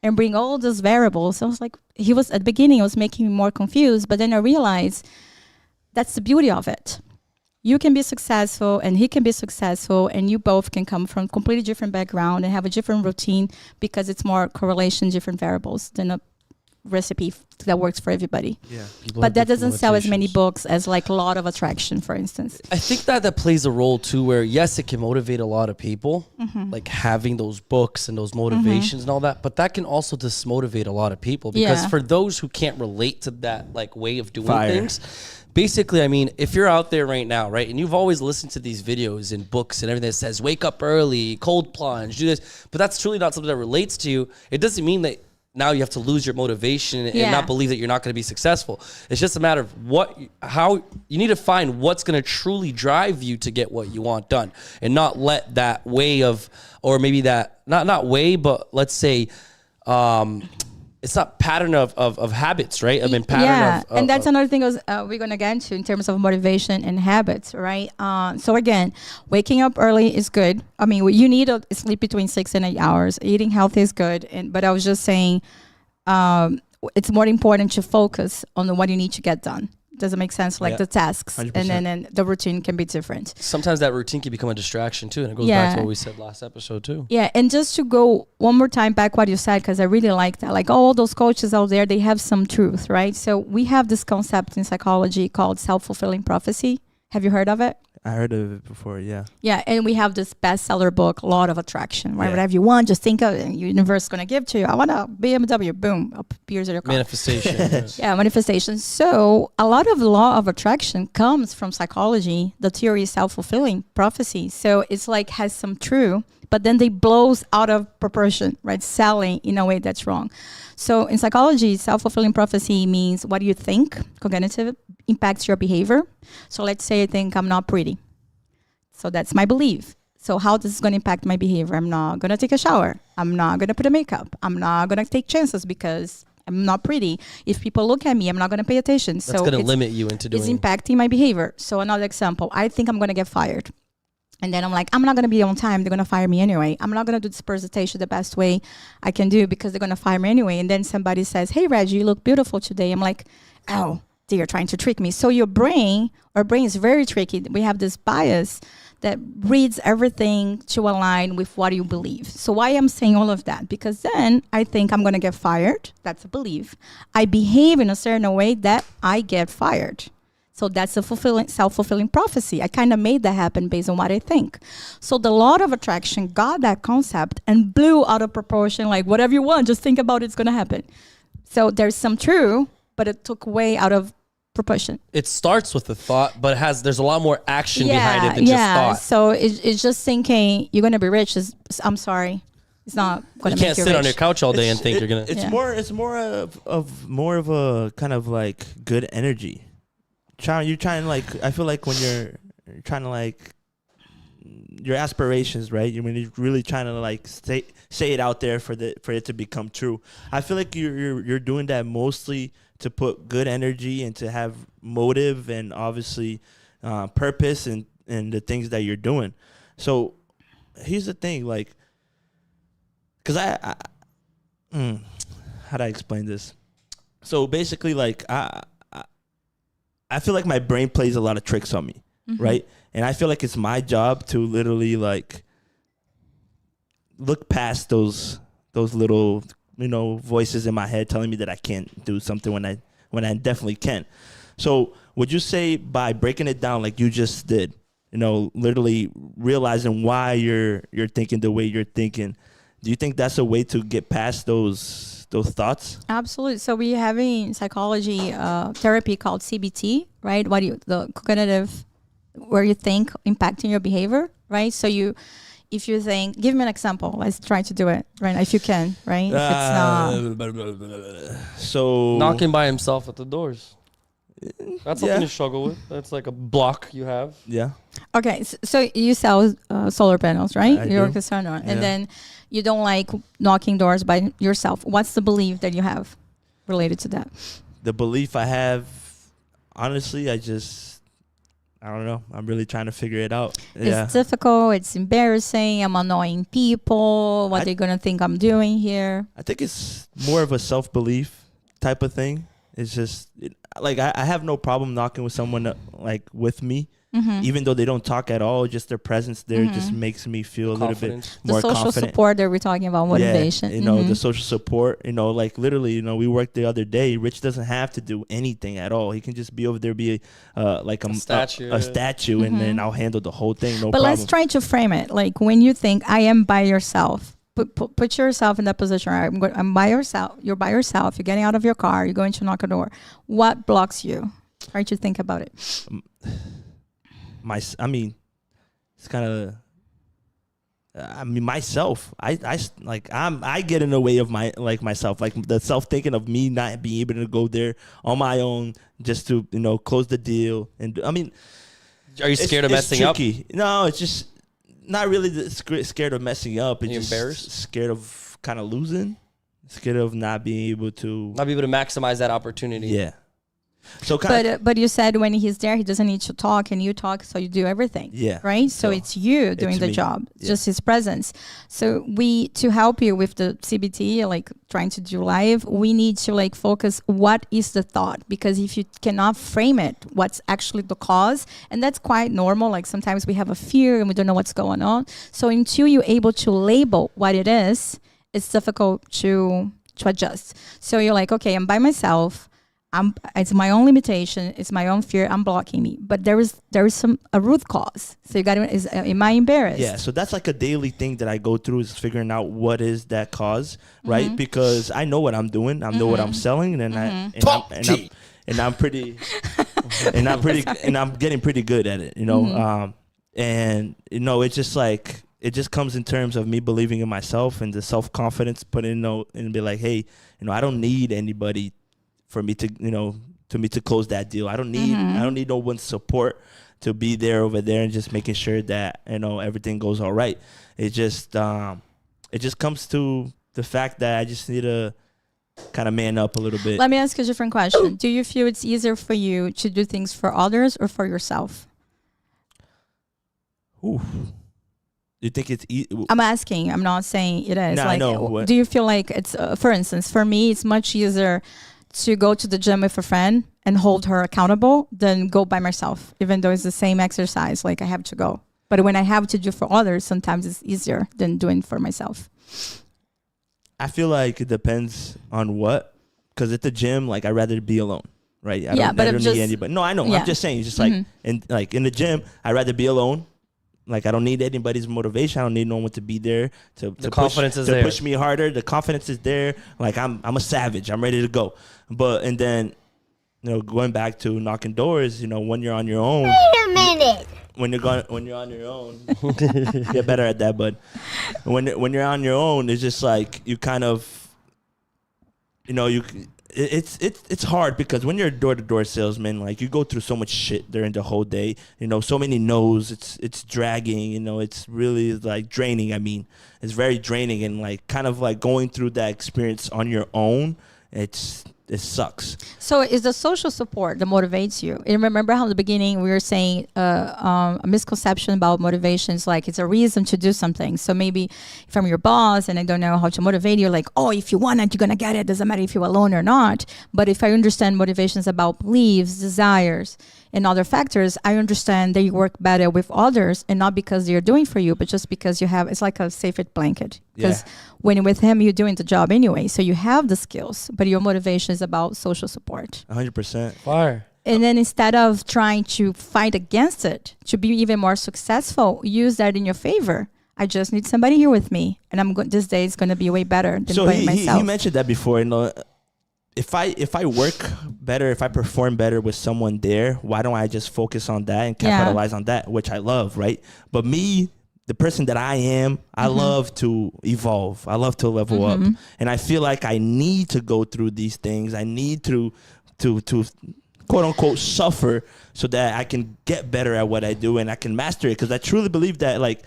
And bring all those variables. I was like, at the beginning, it was making me more confused. But then I realized that's the beauty of it. you can be successful and he can be successful, and you both can come from completely different background and have a different routine because it's more correlation, different variables than a recipe that works for everybody. Yeah. But that doesn't sell as many books as like Law of Attraction, for instance. I think that plays a role too, where yes, it can motivate a lot of people, like having those books and those motivations and all that, but that can also dismotivate a lot of people because for those who can't relate to that like way of doing things, basically, I mean, if you're out there right now, right, and you've always listened to these videos and books and everything that says wake up early, cold plunge, do this, but that's truly not something that relates to you, it doesn't mean that now you have to lose your motivation and not believe that you're not going to be successful. It's just a matter of how you need to find what's going to truly drive you to get what you want done, and not let that way of, or maybe that not way, but let's say, it's not pattern of habits, right? I mean, pattern of and that's another thing we're going to get into in terms of motivation and habits, right? So again, waking up early is good. I mean, you need to sleep between 6 and 8 hours. Eating healthy is good. But I was just saying, it's more important to focus on what you need to get done. Does it make sense? Like the tasks 100%. and then the routine can be different. Sometimes that routine can become a distraction too. And it goes back to what we said last episode too. Yeah. And just to go one more time back what you said, because I really like that. Like all those coaches out there, they have some truth, right? So we have this concept in psychology called self-fulfilling prophecy. Have you heard of it? I heard of it before, yeah. Yeah, and we have this bestseller book, Law of Attraction, right? Yeah. Whatever you want, just think of it, and universe is going to give to you. I want a BMW, boom, appears in your car. Manifestation. Yeah, manifestation. So a lot of Law of Attraction comes from psychology. The theory is self-fulfilling prophecy. So it's like has some true, but then they blows out of proportion, right? Selling in a way that's wrong. So in psychology, self-fulfilling prophecy means what you think, cognitive, impacts your behavior. So let's say I think I'm not pretty. So that's my belief. So how this is going to impact my behavior? I'm not going to take a shower. I'm not going to put a makeup. I'm not going to take chances because I'm not pretty. If people look at me, I'm not going to pay attention. That's so going to limit you into doing. It's impacting my behavior. So another example, I think I'm going to get fired. And then I'm like, I'm not going to be on time. They're going to fire me anyway. I'm not going to do this presentation the best way I can do because they're going to fire me anyway. And then somebody says, hey, Reggie, you look beautiful today. I'm like, oh, they're trying to trick me. So our brain is very tricky. We have this bias that reads everything to align with what you believe. So why I'm saying all of that? Because then I think I'm going to get fired. That's a belief. I behave in a certain way that I get fired. So that's a self-fulfilling prophecy. I kind of made that happen based on what I think. So the law of attraction got that concept and blew out of proportion, like whatever you want, just think about it's going to happen. So there's some true, but it took way out of proportion. It starts with a thought, but there's a lot more action behind it than just thought. So it's just thinking you're going to be rich. I'm sorry. It's not going to make you rich. You can't sit on your couch all day and think you're going to. It's more of a kind of like good energy. You're trying to like, I feel like when you're trying to like your aspirations, right? You're really trying to like say it out there for it to become true. I feel like you're doing that mostly to put good energy and to have motive and obviously purpose and the things that you're doing. So here's the thing, like, because how do I explain this? So basically, like, I feel like my brain plays a lot of tricks on me, right? And I feel like it's my job to literally like look past those little, voices in my head telling me that I can't do something when I definitely can. So would you say by breaking it down like you just did, literally realizing why you're thinking the way you're thinking, do you think that's a way to get past those thoughts? Absolutely. So we have in psychology therapy called CBT, right? The cognitive, where you think impacting your behavior, right? So if you think, give me an example. Let's try to do it, right? If you can, right? If it's not. So knocking by himself at the doors. That's something to struggle with. That's like a block you have. Yeah. Okay, so you sell solar panels, right? You're a consumer, Yeah. and then you don't like knocking doors by yourself. What's the belief that you have related to that? The belief I have, honestly, I don't know. I'm really trying to figure it out. It's difficult. It's embarrassing. I'm annoying people. What they're going to think I'm doing here. I think it's more of a self-belief type of thing. It's just like I have no problem knocking with someone like with me. Even though they don't talk at all, just their presence there just makes me feel a little bit more the social confident. support that we're talking about, motivation. Yeah, the social support, like literally, we worked the other day. Rich doesn't have to do anything at all. He can just be over there, be like a statue, and then I'll handle the whole thing. No But problem. let's try to frame it. Like when you think I am by yourself, put yourself in that position. I'm by yourself. You're by yourself. You're getting out of your car. You're going to knock a door. What blocks you? Try to think about it. It's kind of. Myself. I get in the way of myself, like the self thinking of me not being able to go there on my own just to close the deal. And Are you scared of messing up? No, it's just not really scared of messing up. It's just embarrassed? Scared of kind of losing. Scared of not being able to maximize that opportunity. Yeah. So but you said when he's there, he doesn't need to talk, and you talk, so you do everything. Yeah. Right. So it's you doing the job, just his presence. So to help you with the CBT, like trying to do live, we need to focus what is the thought, because if you cannot frame it, what's actually the cause, and that's quite normal. Like sometimes we have a fear and we don't know what's going on. So until you're able to label what it is, it's difficult to adjust. So you're like, okay, I'm by myself. It's my own limitation. It's my own fear. I'm blocking me. But there is a root cause. So you got to, am I embarrassed? Yeah. So that's like a daily thing that I go through, is figuring out what is that cause, right? Because I know what I'm doing. I know what I'm selling, and I'm pretty, and I'm getting pretty good at it, and it's just like, it just comes in terms of me believing in myself and the self-confidence, putting and be like, hey, I don't need anybody for me to close that deal. I don't need no one's support to be there over there and just making sure that everything goes all right. It just comes to the fact that I just need to kind of man up a little bit. Let me ask you a different question. Do you feel it's easier for you to do things for others or for yourself? Ooh. You think it's I'm asking. I'm not saying it is. No, I know. Do you feel like it's, for instance, for me, it's much easier to go to the gym with a friend and hold her accountable than go by myself, even though it's the same exercise, like I have to go. But when I have to do for others, sometimes it's easier than doing for myself. I feel like it depends on what, because at the gym, like I'd rather be alone, right? I don't need anybody. No, I know. Yeah. I'm just saying, just in the gym, I'd rather be alone. Like I don't need anybody's motivation. I don't need no one to be there to push me harder. The confidence is there. Like I'm a savage. I'm ready to go. And then going back to knocking doors. When you're on your own. Wait a minute. When you're on your own, get better at that. But when you're on your own, it's just like you kind of, It's hard because when you're a door-to-door salesman, like you go through so much shit during the whole day, so many no's, it's dragging, it's really like draining. It's very draining, and like kind of like going through that experience on your own, it sucks. So is the social support that motivates you? And remember how in the beginning we were saying a misconception about motivation is like it's a reason to do something. So maybe if I'm your boss and I don't know how to motivate you, like, oh, if you want it, you're going to get it. Doesn't matter if you're alone or not. But if I understand motivation is about beliefs, desires, and other factors, I understand that you work better with others, and not because they're doing for you, but just because you have, it's like a safety blanket. Because when you're with him, you're doing the job anyway. So you have the skills, but your motivation is about social support. 100%. Fire. And then instead of trying to fight against it, to be even more successful, use that in your favor. I just need somebody here with me, and this day is going to be way better than by myself. He mentioned that before, if I work better, if I perform better with someone there, why don't I just focus on that and capitalize on that, which I love, right? But me, the person that I am, I love to evolve. I love to level up. And I feel like I need to go through these things. I need to quote unquote suffer so that I can get better at what I do and I can master it. Because I truly believe that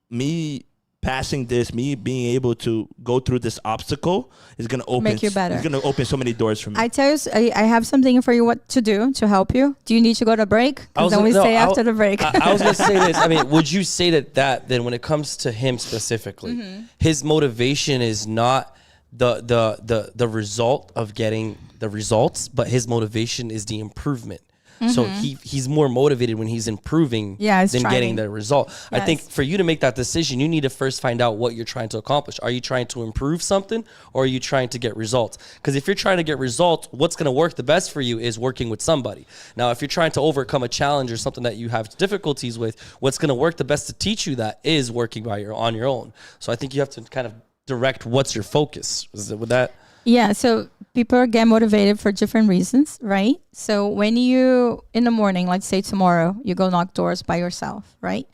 me passing this, me being able to go through this obstacle is going to open, make you better. It's going to open so many doors for me. I tell you, I have something for you what to do to help you. Do you need to go to break? Because then we say after the break. I was going to say this. Would you say that then when it comes to him specifically, his motivation is not the result of getting the results, but his motivation is the improvement. So he's more motivated when he's improving than getting the result. Yes. I think for you to make that decision, you need to first find out what you're trying to accomplish. Are you trying to improve something, or are you trying to get results? Because if you're trying to get results, what's going to work the best for you is working with somebody. Now, if you're trying to overcome a challenge or something that you have difficulties with, what's going to work the best to teach you that is working on your own. So I think you have to kind of direct what's your focus. With that? Yeah, so people get motivated for different reasons, right? So when you, in the morning, let's say tomorrow, you go knock doors by yourself, right?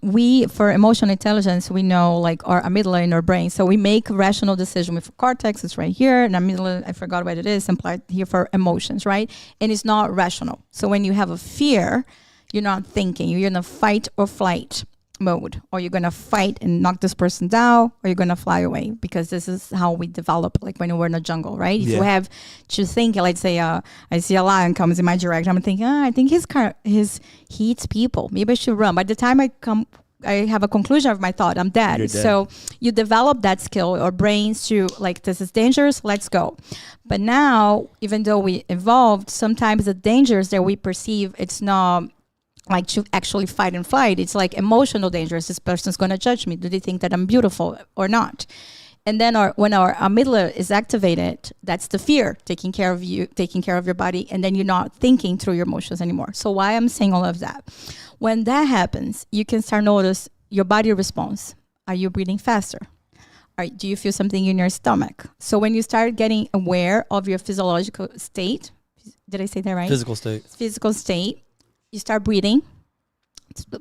We, for emotional intelligence, we know like our amygdala in our brain. So we make rational decision with cortex, it's right here, and amygdala, I forgot what it is, implied here for emotions, right? And it's not rational. So when you have a fear, you're not thinking, you're in a fight or flight mode, or you're gonna fight and knock this person down, or you're gonna fly away, because this is how we develop, like when we're in the jungle, right? If you have to think, let's say I see a lion comes in my direction, I'm thinking, I think he eats people, maybe I should run. By the time I have a conclusion of my thought, I'm dead. You're dead. So you develop that skill, or brains to like, this is dangerous, let's go. But now, even though we evolved, sometimes the dangers that we perceive, it's not like to actually fight and flight. It's like emotional dangers. This person's going to judge me. Do they think that I'm beautiful or not? And then when our amygdala is activated, that's the fear, taking care of you, taking care of your body. And then you're not thinking through your emotions anymore. So why I'm saying all of that? When that happens, you can start notice your body response. Are you breathing faster? Do you feel something in your stomach? So when you start getting aware of your physiological state, did I say that right? Physical state. You start breathing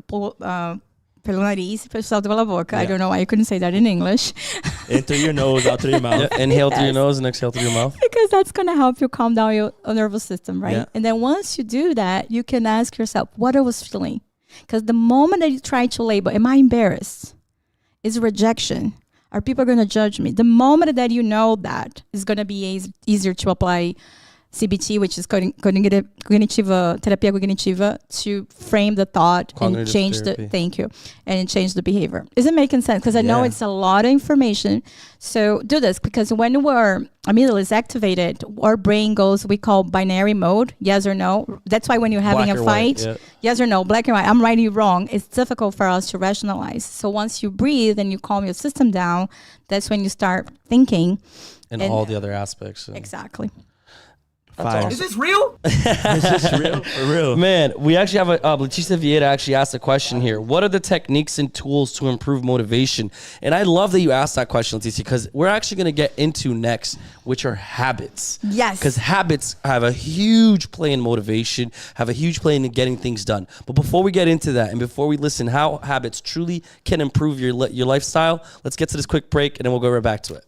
pelo nariz, solta pela boca. I don't know why I couldn't say that in English. In through your nose, out through your mouth. Inhale through your nose and exhale through your mouth. Because that's going to help you calm down your nervous system, right? Yeah. And then once you do that, you can ask yourself, what I was feeling. Because the moment that you try to label, am I embarrassed? Is rejection? Are people going to judge me? The moment that you know that, is going to be easier to apply CBT, which is therapia cognitiva, to frame the thought and change change the behavior. Is it making sense? Because I know it's a lot of information. So do this, because when our amygdala is activated, our brain goes, we call binary mode, yes or no. That's why when you're having a fight, yes or no, black and white, I'm right, you wrong, it's difficult for us to rationalize. So once you breathe and you calm your system down, that's when you start thinking. And all the other aspects. Exactly. Awesome. Is this real? Is this real? For real. Man, we actually have Leticia Vieira actually asked a question here. What are the techniques and tools to improve motivation? And I love that you asked that question, Leticia, because we're actually going to get into next, which are habits. Yes. Because habits have a huge play in motivation, have a huge play in getting things done. But before we get into that, and before we listen how habits truly can improve your lifestyle, let's get to this quick break, and then we'll go right back to it.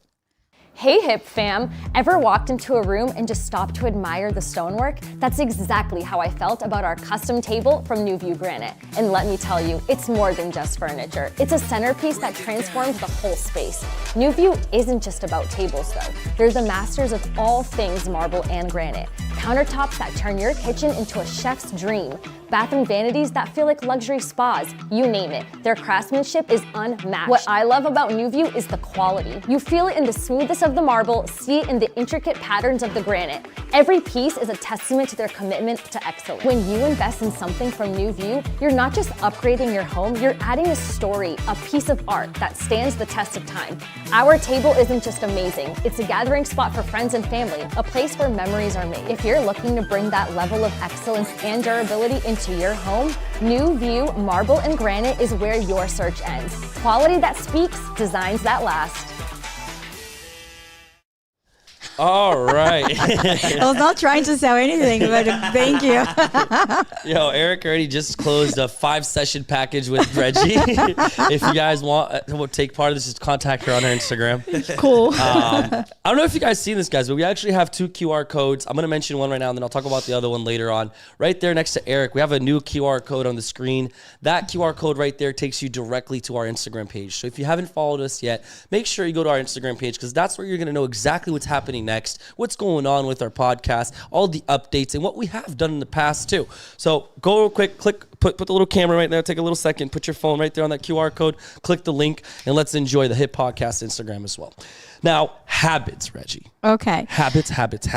Hey hip fam, ever walked into a room and just stopped to admire the stonework? That's exactly how I felt about our custom table from New View Granite. And let me tell you, it's more than just furniture. It's a centerpiece that transforms the whole space. New View isn't just about tables though. They're the masters of all things marble and granite. Countertops that turn your kitchen into a chef's dream. Bathroom vanities that feel like luxury spas, you name it. Their craftsmanship is unmatched. What I love about New View is the quality. You feel it in the smoothness of the marble, see it in the intricate patterns of the granite. Every piece is a testament to their commitment to excellence. When you invest in something from New View, you're not just upgrading your home, you're adding a story, a piece of art that stands the test of time. Our table isn't just amazing, it's a gathering spot for friends and family, a place where memories are made. If you're looking to bring that level of excellence and durability into your home, New View Marble and Granite is where your search ends. Quality that speaks, designs that last. All right. I was not trying to sell anything, but thank you. Yo, Eric already just closed a 5-session package with Reggie. If you guys want to take part of this, just contact her on her Instagram. Cool. I don't know if you guys seen this, guys, but we actually have 2 QR codes. I'm going to mention one right now, and then I'll talk about the other one later on. Right there next to Eric, we have a new QR code on the screen. That QR code right there takes you directly to our Instagram page. So if you haven't followed us yet, make sure you go to our Instagram page, because that's where you're going to know exactly what's happening next, what's going on with our podcast, all the updates, and what we have done in the past too. So go real quick, put the little camera right there, take a little second, put your phone right there on that QR code, click the link, and let's enjoy the Hit Podcast Instagram as well. Now, habits, Reggie. Okay. Habits.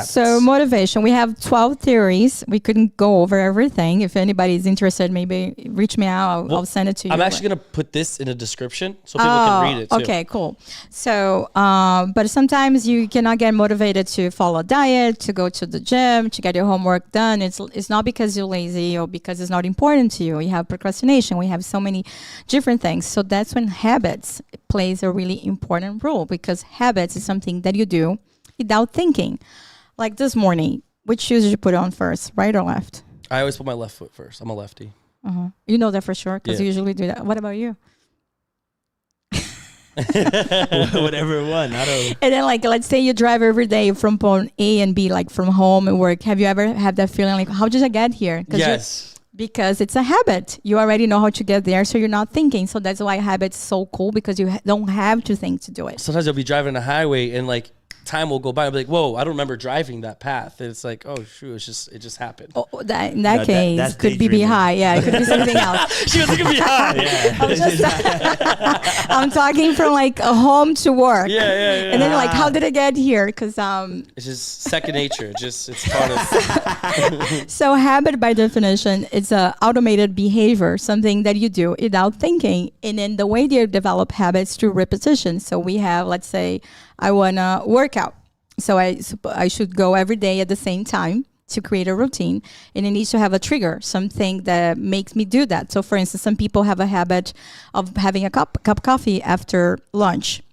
So motivation, we have 12 theories. We couldn't go over everything. If anybody's interested, maybe reach me out. I'll send it to you. I'm actually going to put this in a description so people can read it too. Okay, cool. So, but sometimes you cannot get motivated to follow a diet, to go to the gym, to get your homework done. It's not because you're lazy or because it's not important to you. You have procrastination. We have so many different things. So that's when habits plays a really important role, because habits is something that you do without thinking. Like this morning, which shoes did you put on first, right or left? I always put my left foot first. I'm a lefty. You know that for sure, because Yeah. you usually do that. What about you? Whatever one. I don't. And then, like, let's say you drive every day from point A and B, like from home and work. Have you ever had that feeling like, how did I get here? Yes. Because it's a habit. You already know how to get there, so you're not thinking. So that's why habits so cool, because you don't have to think to do it. Sometimes you'll be driving the highway and like time will go by and be like, whoa, I don't remember driving that path. And it's like, oh shoot, it just happened. Oh, in that case, that's could be daydreaming. high. Yeah, it could be something else. She was like, be high. I'm talking from like a home to work. Yeah. And then like, how did I get here? Because It's just second nature. It's part of. so habit by definition, it's a automated behavior, something that you do without thinking. And then the way they develop habits through repetition. So we have, let's say, I want to work out. So I should go every day at the same time to create a routine. And it needs to have a trigger, something that makes me do that. So for instance, some people have a habit of having a cup of coffee after lunch,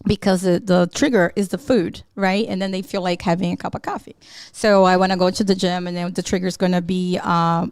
because the trigger is the food, right? And then they feel like having a cup of coffee. So I want to go to the gym, and then the trigger is going to be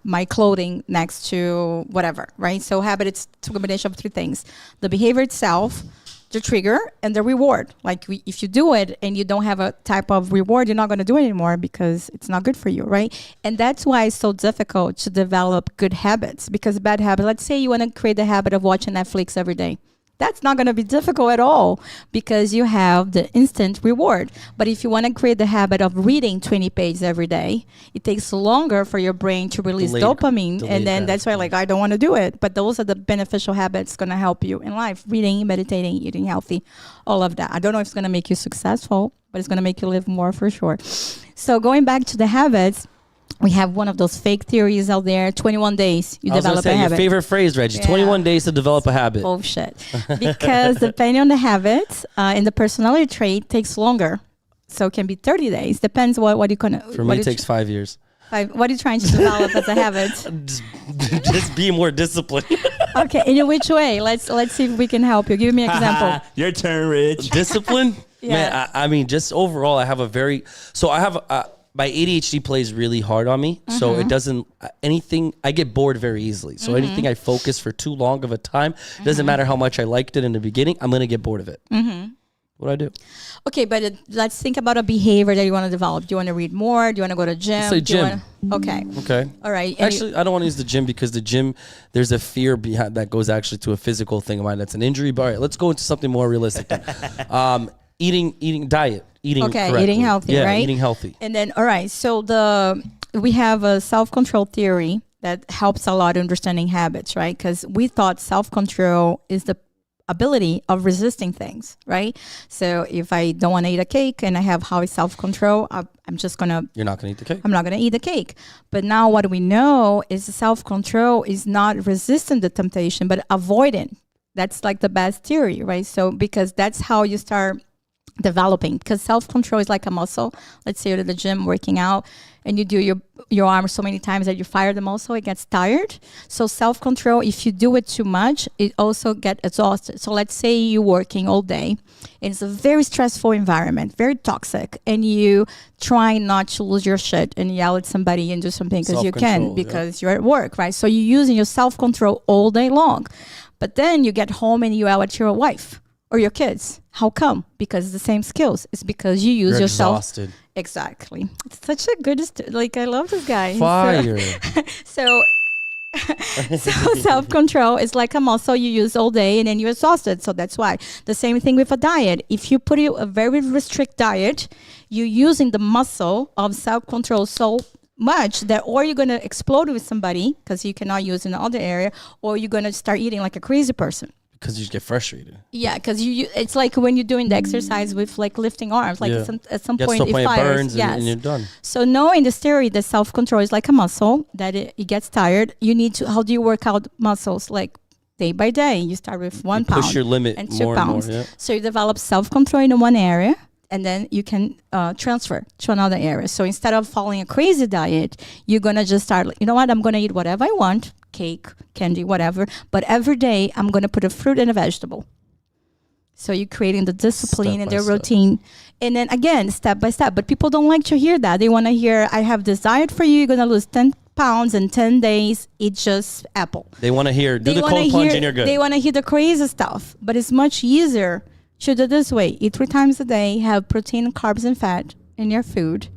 my clothing next to whatever, right? So habit, it's a combination of three things: the behavior itself, the trigger, and the reward. Like if you do it and you don't have a type of reward, you're not going to do it anymore, because it's not good for you, right? And that's why it's so difficult to develop good habits, because bad habits, let's say you want to create the habit of watching Netflix every day. That's not going to be difficult at all, because you have the instant reward. But if you want to create the habit of reading 20 pages every day, it takes longer for your brain to release dopamine. And then that's why, like, I don't want to do it. But those are the beneficial habits going to help you in life: reading, meditating, eating healthy, all of that. I don't know if it's going to make you successful, but it's going to make you live more for sure. So going back to the habits, we have one of those fake theories out there: 21 days you develop a habit. Your favorite phrase, Reggie. Yeah. 21 days to develop a habit. Bullshit. Because depending on the habit and the personality trait, takes longer. So it can be 30 days. Depends what you can. For me, it takes 5 years. What are you trying to develop as a habit? Just be more disciplined. Okay, in which way? Let's see if we can help you. Give me an example. Your turn, Rich. Discipline? Yeah. Man, I mean, just overall, I have my ADHD plays really hard on me. So it doesn't, I get bored very easily. So anything I focus for too long of a time, it doesn't matter how much I liked it in the beginning, I'm going to get bored of it. What do I do? Okay, but let's think about a behavior that you want to develop. Do you want to read more? Do you want to go to gym? Let's say gym. Okay. All right. Actually, I don't want to use the gym, because the gym, there's a fear behind that goes actually to a physical thing of mine. That's an injury. But all right, let's go into something more realistic. Eating diet. Eating correctly. Eating healthy, right? Yeah, eating healthy. And then, all right, so we have a self-control theory that helps a lot understanding habits, right? Because we thought self-control is the ability of resisting things, right? So if I don't want to eat a cake and I have high self-control, I'm just going to... You're not going to eat the cake. I'm not going to eat the cake. But now what we know is self-control is not resisting the temptation, but avoiding. That's like the best theory, right? So because that's how you start developing, because self-control is like a muscle. Let's say you're at the gym working out and you do your arm so many times that you fire the muscle, it gets tired. So self-control, if you do it too much, it also gets exhausted. So let's say you're working all day and it's a very stressful environment, very toxic, and you try not to lose your shit and yell at somebody and do something because you can, because you're at work, right? So you're using your self-control all day long. But then you get home and you yell at your wife or your kids. How come? Because it's the same skills. It's because you use yourself. Exhausted. Exactly. It's such a good, I love this guy. Fire. So So self-control is like a muscle you use all day and then you're exhausted. So that's why. The same thing with a diet. If you put a very restrict diet, you're using the muscle of self-control so much that or you're going to explode with somebody because you cannot use in the other area, or you're going to start eating like a crazy person. Because you just get frustrated. Yeah, because it's like when you're doing the exercise with like lifting arms, like at some point it fires. Burns and you're done. So knowing this theory that self-control is like a muscle, that it gets tired, you need to, how do you work out muscles? Like day by day, you start with 1 pound. Push your limit and 2 more pounds. And more, So you develop self-control in one area, and then you can transfer to another area. So instead of following a crazy diet, you're going to just start, you know what, I'm going to eat whatever I want, cake, candy, whatever. But every day, I'm going to put a fruit and a vegetable. So you're creating the discipline and the routine. And then again, step by step. But people don't like to hear that. They want to hear, I have this diet for you. You're going to lose 10 pounds in 10 days. Eat just apple. They want to hear, do the cold plunge and you're good. They want to hear the crazy stuff. But it's much easier to do this way. Eat 3 times a day. Have protein, carbs, and fat in your food.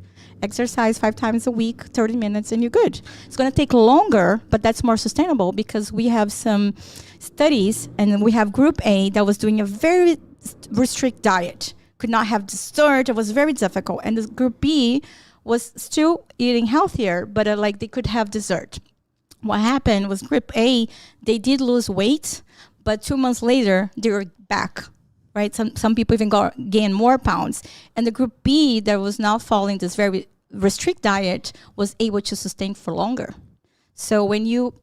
Exercise 5 times a week, 30 minutes, and you're good. It's going to take longer, but that's more sustainable because we have some studies, and we have Group A that was doing a very restrict diet. Could not have dessert. It was very difficult. And the Group B was still eating healthier, but like they could have dessert. What happened was Group A, they did lose weight, but 2 months later, they were back. Right, some people even gain more pounds, and the Group B that was now following this very restrict diet was able to sustain for longer. So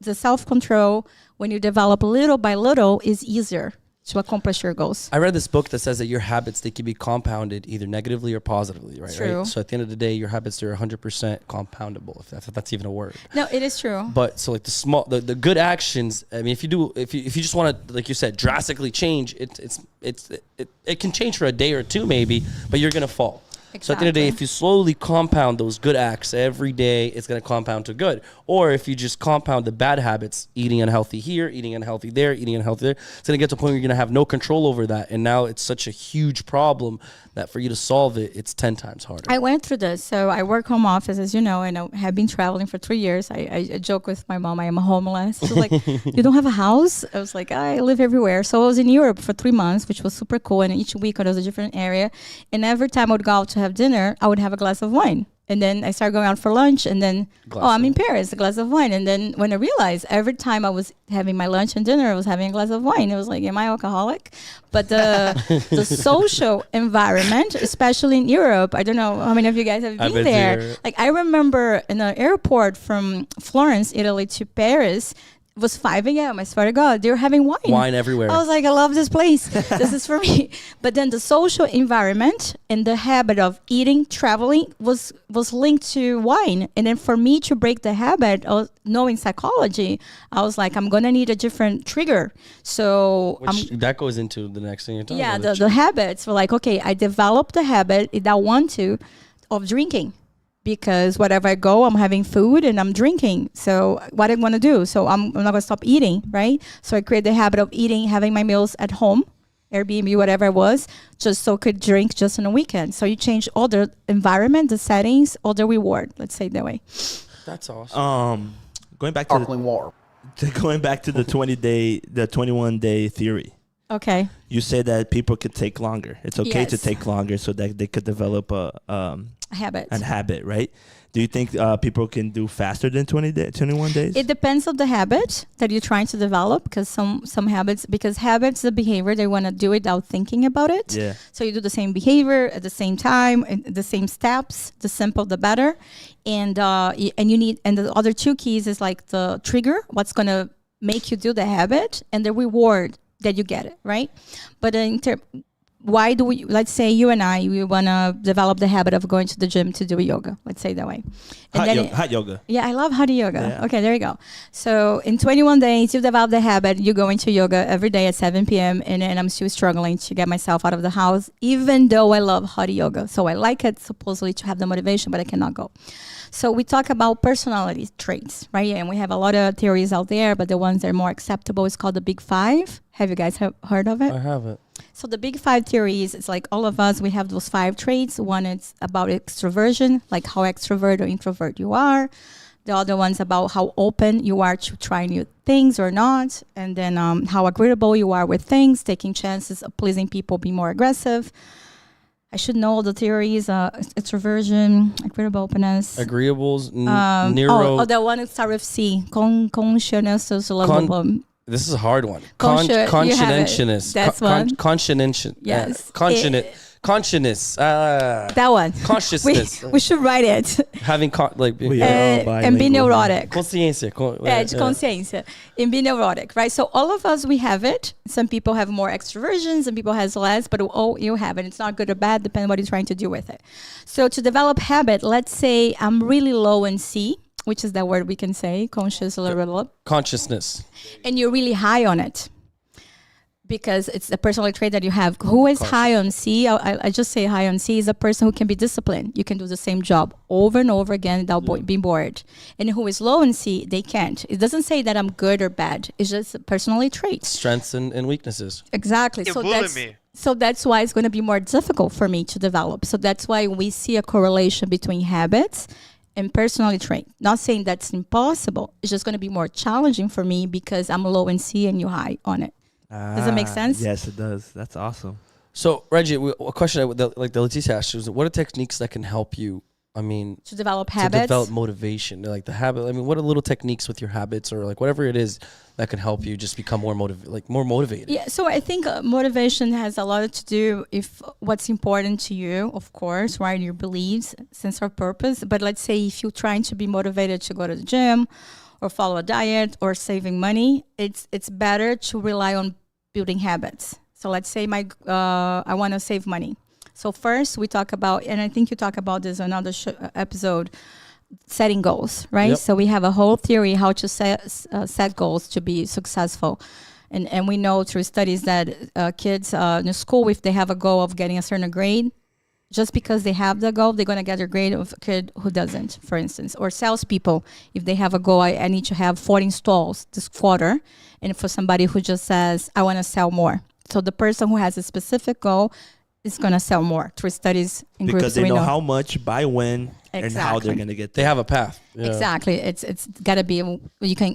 the self-control, when you develop little by little, is easier to accomplish your goals. I read this book that says that your habits, they can be compounded either negatively or positively, right? True. Right? So at the end of the day, your habits are 100% compoundable, if that's even a word. No, it is true. But so like the good actions, I mean, if you just want to, like you said, drastically change, it can change for a day or two maybe, but you're going to fall. Exactly. So at the end of the day, if you slowly compound those good acts every day, it's going to compound to good. Or if you just compound the bad habits, eating unhealthy here, eating unhealthy there, eating unhealthy there, it's going to get to a point where you're going to have no control over that. And now it's such a huge problem that for you to solve it, it's 10 times harder. I went through this. So I work home office, as you know, and I have been traveling for 3 years. I joke with my mom, I am homeless. She's like, you don't have a house? I was like, I live everywhere. So I was in Europe for 3 months, which was super cool. And each week I was a different area. And every time I would go out to have dinner, I would have a glass of wine. And then I started going out for lunch, and then, I'm in Paris, a glass of wine. And then when I realized every time I was having my lunch and dinner, I was having a glass of wine. It was like, am I alcoholic? But the social environment, especially in Europe, I don't know how many of you guys have been there. Like I remember in the airport from Florence, Italy to Paris, it was 5 a.m. I swear to God, they were having wine. Wine everywhere. I was like, I love this place. This is for me. But then the social environment and the habit of eating, traveling was linked to wine. And then for me to break the habit of knowing psychology, I was like, I'm going to need a different trigger. So that goes into the next thing you're talking about. Yeah, the habits were like, okay, I developed the habit if I want to of drinking. Because wherever I go, I'm having food and I'm drinking. So what I'm going to do? So I'm not going to stop eating, right? So I created the habit of eating, having my meals at home, Airbnb, whatever it was, just so I could drink just on the weekend. So you change all the environment, the settings, all the reward. Let's say it that way. That's awesome. Going back to the 21-day theory. Okay. You say that people could take longer. It's okay to take longer so that they could develop a habit, right? Do you think people can do faster than 21 days? It depends on the habit that you're trying to develop, because some habits, the behavior, they want to do it without thinking about it. Yeah. So you do the same behavior at the same time, the same steps, the simple, the better. And the other 2 keys is like the trigger, what's going to make you do the habit, and the reward that you get it, right? But why do we, let's say you and I, we want to develop the habit of going to the gym to do yoga, let's say that way. Hot yoga. Yeah, I love hot yoga. Yeah. Okay, there you go. So in 21 days, you develop the habit, you go into yoga every day at 7 p.m. and I'm still struggling to get myself out of the house, even though I love hot yoga. So I like it supposedly to have the motivation, but I cannot go. So we talk about personality traits, right? And we have a lot of theories out there, but the ones that are more acceptable is called the Big Five. Have you guys heard of it? I haven't. So the Big Five theories, it's like all of us, we have those 5 traits. One is about extroversion, like how extrovert or introvert you are. The other one's about how open you are to try new things or not. And then how agreeable you are with things, taking chances of pleasing people, be more aggressive. I should know all the theories, extroversion, agreeable openness. Agreeables, neuro. The one that starts with C. Conscientious. This is a hard one. Conscientious. That's one. Conscientious. Yes. Conscious. That one. Consciousness. We should write it. Having And be neurotic. Consciência. Consciência. And be neurotic, right? So all of us, we have it. Some people have more extroversion, some people has less, but you have it. It's not good or bad, depending on what you're trying to do with it. So to develop habit, let's say I'm really low in C, which is that word we can say, consciousness. And you're really high on it. Because it's a personality trait that you have. Who is high on C? I just say high on C is a person who can be disciplined. You can do the same job over and over again without being bored. And who is low on C, they can't. It doesn't say that I'm good or bad. It's just a personality trait. Strengths and weaknesses. Exactly. So that's why it's going to be more difficult for me to develop. So that's why we see a correlation between habits and personality trait. Not saying that's impossible. It's just going to be more challenging for me because I'm low in C and you're high on it. Does that make sense? Yes, it does. That's awesome. So, Reggie, a question the Leticia asked was, what are techniques that can help you, to develop habits? To develop motivation, like the habit. What are little techniques with your habits or like whatever it is that can help you just become more motivated? Yeah, so I think motivation has a lot to do with what's important to you, of course, right? Your beliefs, sense of purpose. But let's say if you're trying to be motivated to go to the gym or follow a diet or saving money, it's better to rely on building habits. So let's say I want to save money. So first we talk about, and I think you talk about this in another episode, setting goals, right? Yep. So we have a whole theory how to set goals to be successful. And we know through studies that kids in school, if they have a goal of getting a certain grade, just because they have the goal, they're going to get a grade of a kid who doesn't, for instance. Or salespeople, if they have a goal, I need to have 40 installs this quarter. And for somebody who just says, I want to sell more. So the person who has a specific goal is going to sell more through studies and groups. Because they know how much, by when, and how they're going to get there. They have a path. Yeah. Exactly. It's got to be,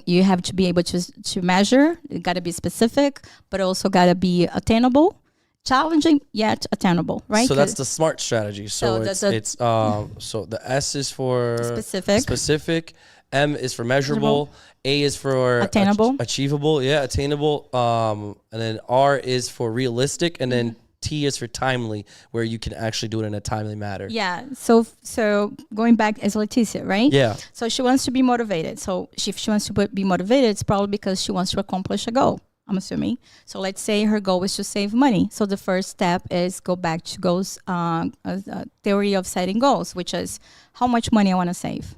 you have to be able to measure. It got to be specific, but also got to be attainable. Challenging yet attainable, right? So that's the SMART strategy. So so the S is for specific, M is for measurable, A is for attainable, achievable, attainable. And then R is for realistic, and then T is for timely, where you can actually do it in a timely manner. Yeah. So going back as Leticia, right? Yeah. So she wants to be motivated. So if she wants to be motivated, it's probably because she wants to accomplish a goal. I'm assuming. So let's say her goal is to save money. So the first step is go back to goals, theory of setting goals, which is how much money I want to save.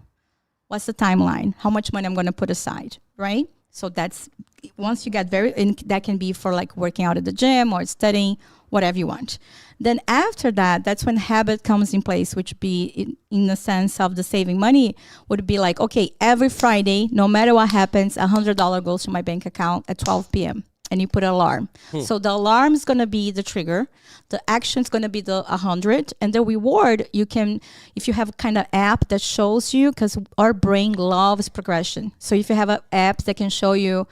What's the timeline? How much money I'm going to put aside, right? So that's, once you get and that can be for like working out at the gym or studying, whatever you want. Then after that, that's when habit comes in place, which would be in the sense of the saving money would be like, okay, every Friday, no matter what happens, $100 goes to my bank account at 12 p.m. and you put an alarm. So the alarm is going to be the trigger. The action is going to be the 100, and the reward you can, if you have a kind of app that shows you, because our brain loves progression. So if you have an app that can show you,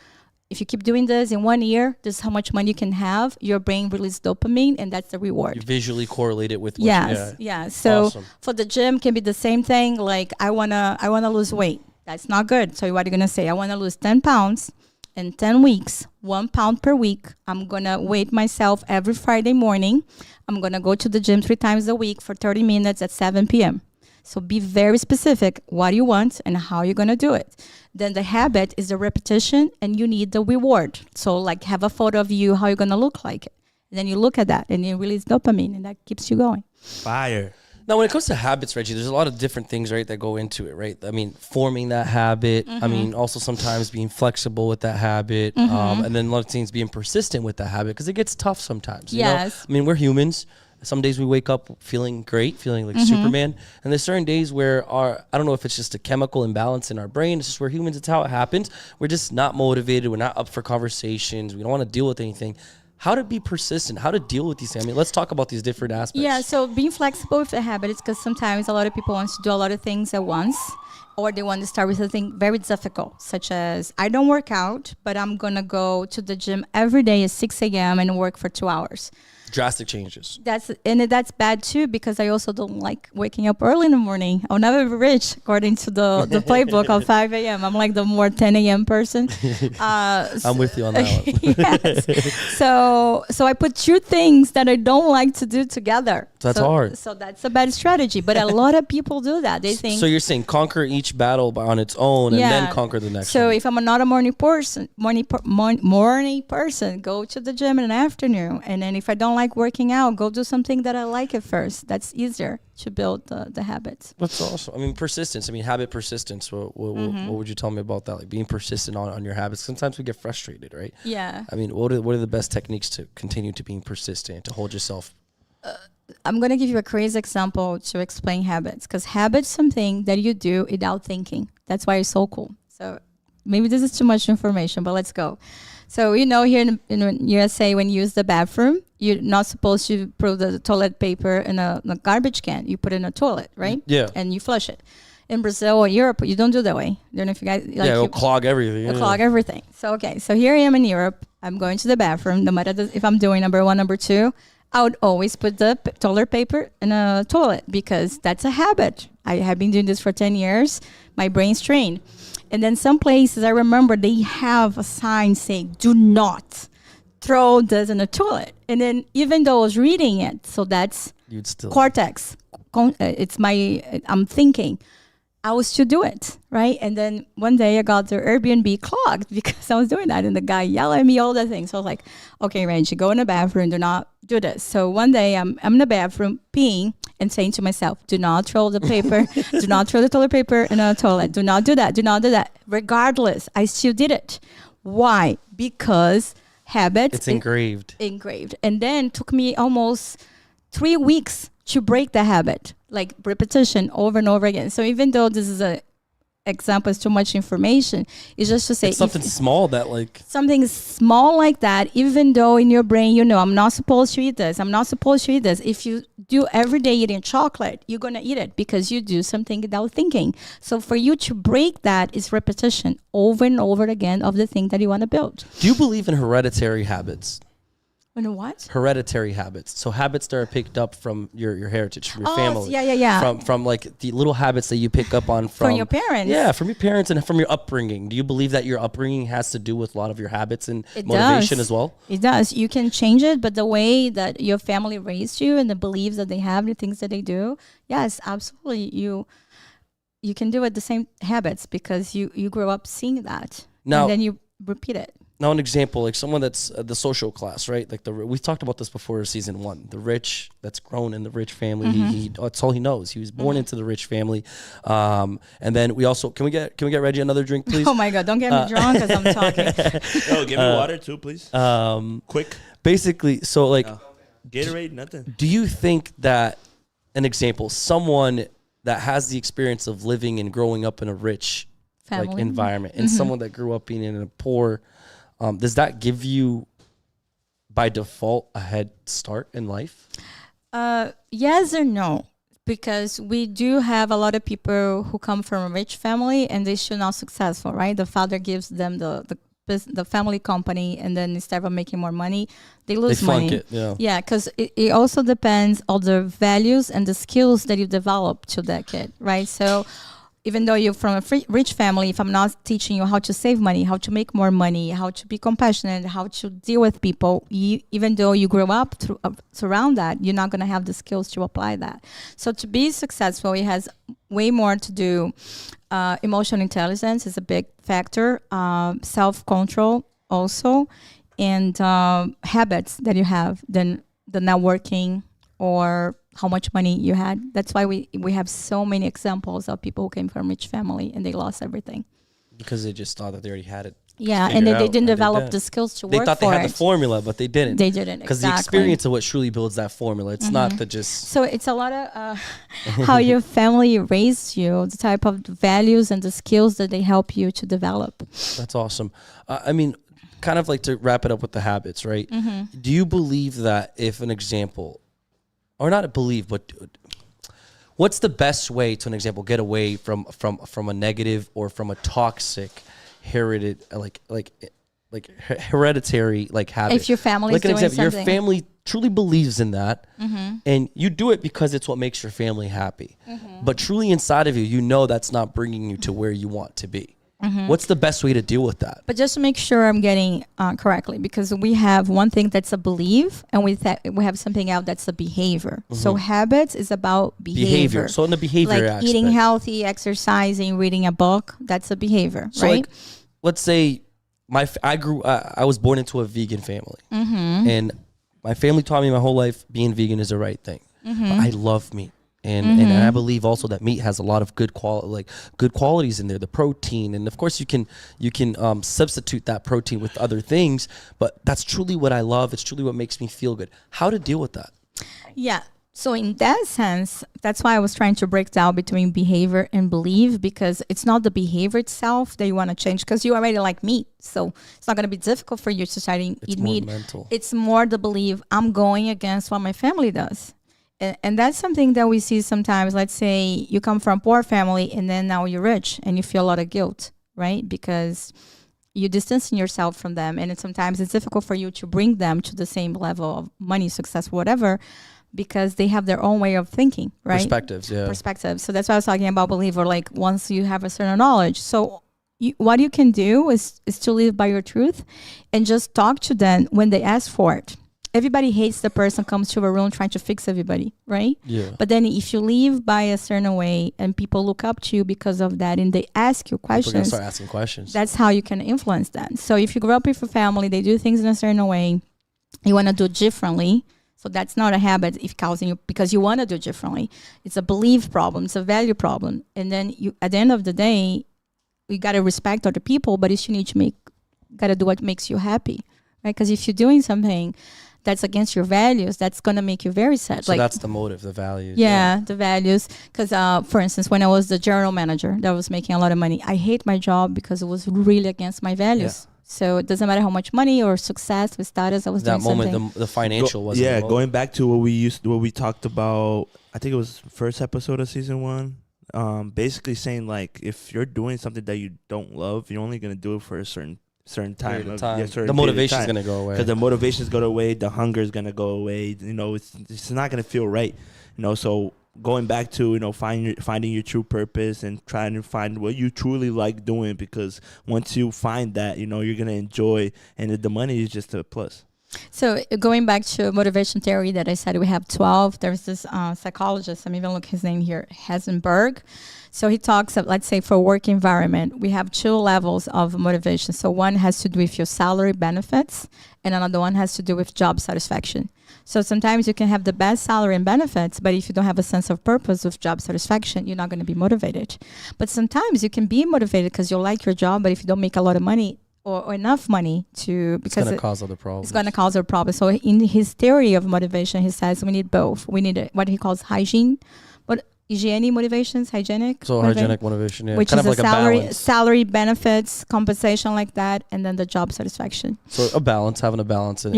if you keep doing this in 1 year, this is how much money you can have. Your brain releases dopamine, and that's the reward. You visually correlate it with. Yeah. So awesome. For the gym, can be the same thing. Like I wanna lose weight. That's not good. So what are you gonna say? I wanna lose 10 pounds in 10 weeks, 1 pound per week. I'm gonna weight myself every Friday morning. I'm gonna go to the gym 3 times a week for 30 minutes at 7 p.m. So be very specific what you want and how you're going to do it. Then the habit is the repetition, and you need the reward. So like have a photo of you, how you're going to look like it. And then you look at that and you release dopamine, and that keeps you going. Fire. Now, when it comes to habits, Reggie, there's a lot of different things, right, that go into it, right? I mean, forming that habit. I mean, also sometimes being flexible with that habit. And then a lot of things being persistent with that habit, because it gets tough sometimes. You know? I mean, we're humans. Some days we wake up feeling great, feeling like Superman. And there's certain days where I don't know if it's just a chemical imbalance in our brain. It's just we're humans. It's how it happens. We're just not motivated. We're not up for conversations. We don't want to deal with anything. how to be persistent, how to deal with these things. I mean, let's talk about these different aspects. Yeah, so being flexible with the habits, because sometimes a lot of people want to do a lot of things at once, or they want to start with something very difficult, such as I don't work out, but I'm going to go to the gym every day at 6 a.m. and work for 2 hours. Drastic changes. That's bad too, because I also don't like waking up early in the morning. I'll never be rich, according to the playbook of 5 a.m. I'm like the more 10 a.m. person. I'm with you on that one. Yes. So I put two things that I don't like to do together. That's hard. So that's a bad strategy. But a lot of people do that. They think. So you're saying conquer each battle on its own and then conquer the next one. So if I'm not a morning person, morning person, go to the gym in the afternoon. And then if I don't like working out, go do something that I like at first. That's easier to build the habits. That's awesome. I mean, persistence. I mean, habit persistence. What would you tell me about that? Like being persistent on your habits. Sometimes we get frustrated, right? Yeah. I mean, what are the best techniques to continue to being persistent, to hold yourself? I'm going to give you a crazy example to explain habits, because habits something that you do without thinking. That's why it's so cool. So maybe this is too much information, but let's go. So, here in USA, when you use the bathroom, you're not supposed to put the toilet paper in a garbage can. You put it in a toilet, right? Yeah. And you flush it. In Brazil or Europe, you don't do that way. I don't know if you guys... it'll clog everything. It'll clog everything. So, so here I am in Europe. I'm going to the bathroom. No matter if I'm doing number 1, number 2, I would always put the toilet paper in a toilet, because that's a habit. I have been doing this for 10 years. My brain's trained. And then some places, I remember they have a sign saying, do not throw this in the toilet. And then even though I was reading it, so that's cortex. I'm thinking, I would still do it, right? And then one day I got the Airbnb clogged because I was doing that, and the guy yelled at me all the things. So I was like, okay, Reggie, go in the bathroom, do not do this. So one day I'm in the bathroom peeing and saying to myself, do not throw the paper, do not throw the toilet paper in the toilet, do not do that, do not do that. Regardless, I still did it. Why? Because habits. It's engraved. And then it took me almost 3 weeks to break the habit, like repetition over and over again. So even though this is a example, is too much information, it's just to say it's something small that like something small like that, even though in your brain, I'm not supposed to eat this. I'm not supposed to eat this. If you do every day eating chocolate, you're going to eat it because you do something without thinking. So for you to break that is repetition over and over again of the thing that you want to build. Do you believe in hereditary habits? In what? Hereditary habits. So habits that are picked up from your heritage, from your family. Yeah. From like the little habits that you pick up on from your parents. Yeah, from your parents and from your upbringing. Do you believe that your upbringing has to do with a lot of your habits and it motivation does. as well? It does. You can change it, but the way that your family raised you and the beliefs that they have, the things that they do, yes, absolutely. You can do it, the same habits, because you grow up seeing that. Now, and then you repeat it. Now, an example, like someone that's the social class, right? Like we talked about this before season 1. The rich that's grown in the rich family, he that's all he knows. He was born into the rich family, and then we also can we get Reggie another drink, please? Oh my God! Don't get me drunk because I'm talking. Oh, give me water too, please. Quick. Basically, so like Gatorade, nothing. Do you think that an example, someone that has the experience of living and growing up in a rich like environment, and someone that grew up being in a poor, does that give you by default a head start in life? Yes or no, because we do have a lot of people who come from a rich family and they still not successful, right? The father gives them the family company, and then instead of making more money, they lose money. It, yeah, because it also depends on the values and the skills that you develop to that kid, right? So even though you're from a rich family, if I'm not teaching you how to save money, how to make more money, how to be compassionate, how to deal with people, even though you grow up around that, you're not going to have the skills to apply that. So to be successful, it has way more to do. Emotional intelligence is a big factor. Self-control also, and habits that you have, then the networking or how much money you had. That's why we have so many examples of people who came from rich family and they lost everything. Because they just thought that they already had it. Yeah, and they didn't develop the skills to work for it. They thought they had the formula, but they didn't. They didn't, because the experience of what truly builds that formula. It's not the just... So it's a lot of how your family raised you, the type of values and the skills that they help you to develop. That's awesome. I mean, kind of like to wrap it up with the habits, right? Do you believe that if an example, or not believe, but what's the best way to an example get away from a negative or from a toxic hereditary like habit? If your family like is an doing example, your something. family truly believes in that, and you do it because it's what makes your family happy. But truly inside of you, you know that's not bringing you to where you want to be. What's the best way to deal with that? But just to make sure I'm getting correctly, because we have one thing that's a belief, and we have something else that's a behavior. So habits is about behavior. So in the behavior like aspect, eating healthy, exercising, reading a book, that's a behavior, so right? like, let's say I was born into a vegan family, and my family taught me my whole life being vegan is the right thing. But I love meat. And I believe also that meat has a lot of good qualities in there, the protein, and of course you can substitute that protein with other things. But that's truly what I love. It's truly what makes me feel good. How to deal with that? Yeah. So in that sense, that's why I was trying to break down between behavior and belief, because it's not the behavior itself that you want to change, because you already like meat. So it's not going to be difficult for you to start eat meat. Mental. It's more the belief I'm going against what my family does. And that's something that we see sometimes. Let's say you come from a poor family and then now you're rich and you feel a lot of guilt, right? Because you're distancing yourself from them. And sometimes it's difficult for you to bring them to the same level of money, success, whatever, because they have their own way of thinking, right? Perspectives, yeah. Perspectives. So that's why I was talking about belief, or like once you have a certain knowledge. So what you can do is to live by your truth and just talk to them when they ask for it. Everybody hates the person comes to a room trying to fix everybody, right? Yeah. But then if you live by a certain way and people look up to you because of that and they ask you People are gonna questions, start asking questions. that's how you can influence them. So if you grow up with a family, they do things in a certain way, you want to do it differently. So that's not a habit if causing you because you want to do it differently. It's a belief problem. It's a value problem. And then you, at the end of the day, you got to respect other people, but you need to got to do what makes you happy, right? Because if you're doing something that's against your values, that's going to make you very sad. So that's the motive, the values. Yeah, the values. Because, for instance, when I was the general manager that was making a lot of money, I hate my job because it was really against my values. Yeah. So it doesn't matter how much money or success with status I was doing something. That moment, the financial wasn't involved. Going back to what we talked about, I think it was first episode of season 1. Basically saying like, if you're doing something that you don't love, you're only going to do it for a certain time. The motivation is going to go away. Because the motivation is going to go away, the hunger is going to go away. You know, it's not going to feel right. You know, so going back to, you know, finding your true purpose and trying to find what you truly like doing, because once you find that, you know, you're going to enjoy, and the money is just a plus. So going back to motivation theory that I said we have 12, there's this psychologist, I'm even looking his name here, Heisenberg. So he talks of, let's say for work environment, we have 2 levels of motivation. So one has to do with your salary benefits and another one has to do with job satisfaction. So sometimes you can have the best salary and benefits, but if you don't have a sense of purpose with job satisfaction, you're not going to be motivated. But sometimes you can be motivated because you like your job, but if you don't make a lot of money, or enough money to, because it's going to cause other problems. It's going to cause other problems. So in his theory of motivation, he says we need both. We need what he calls hygiene, hygienic motivations, hygienic. So hygienic motivation, yeah. Which kind is of like a salary, benefits, compensation like that, and then the job satisfaction. So a balance, having a balance, and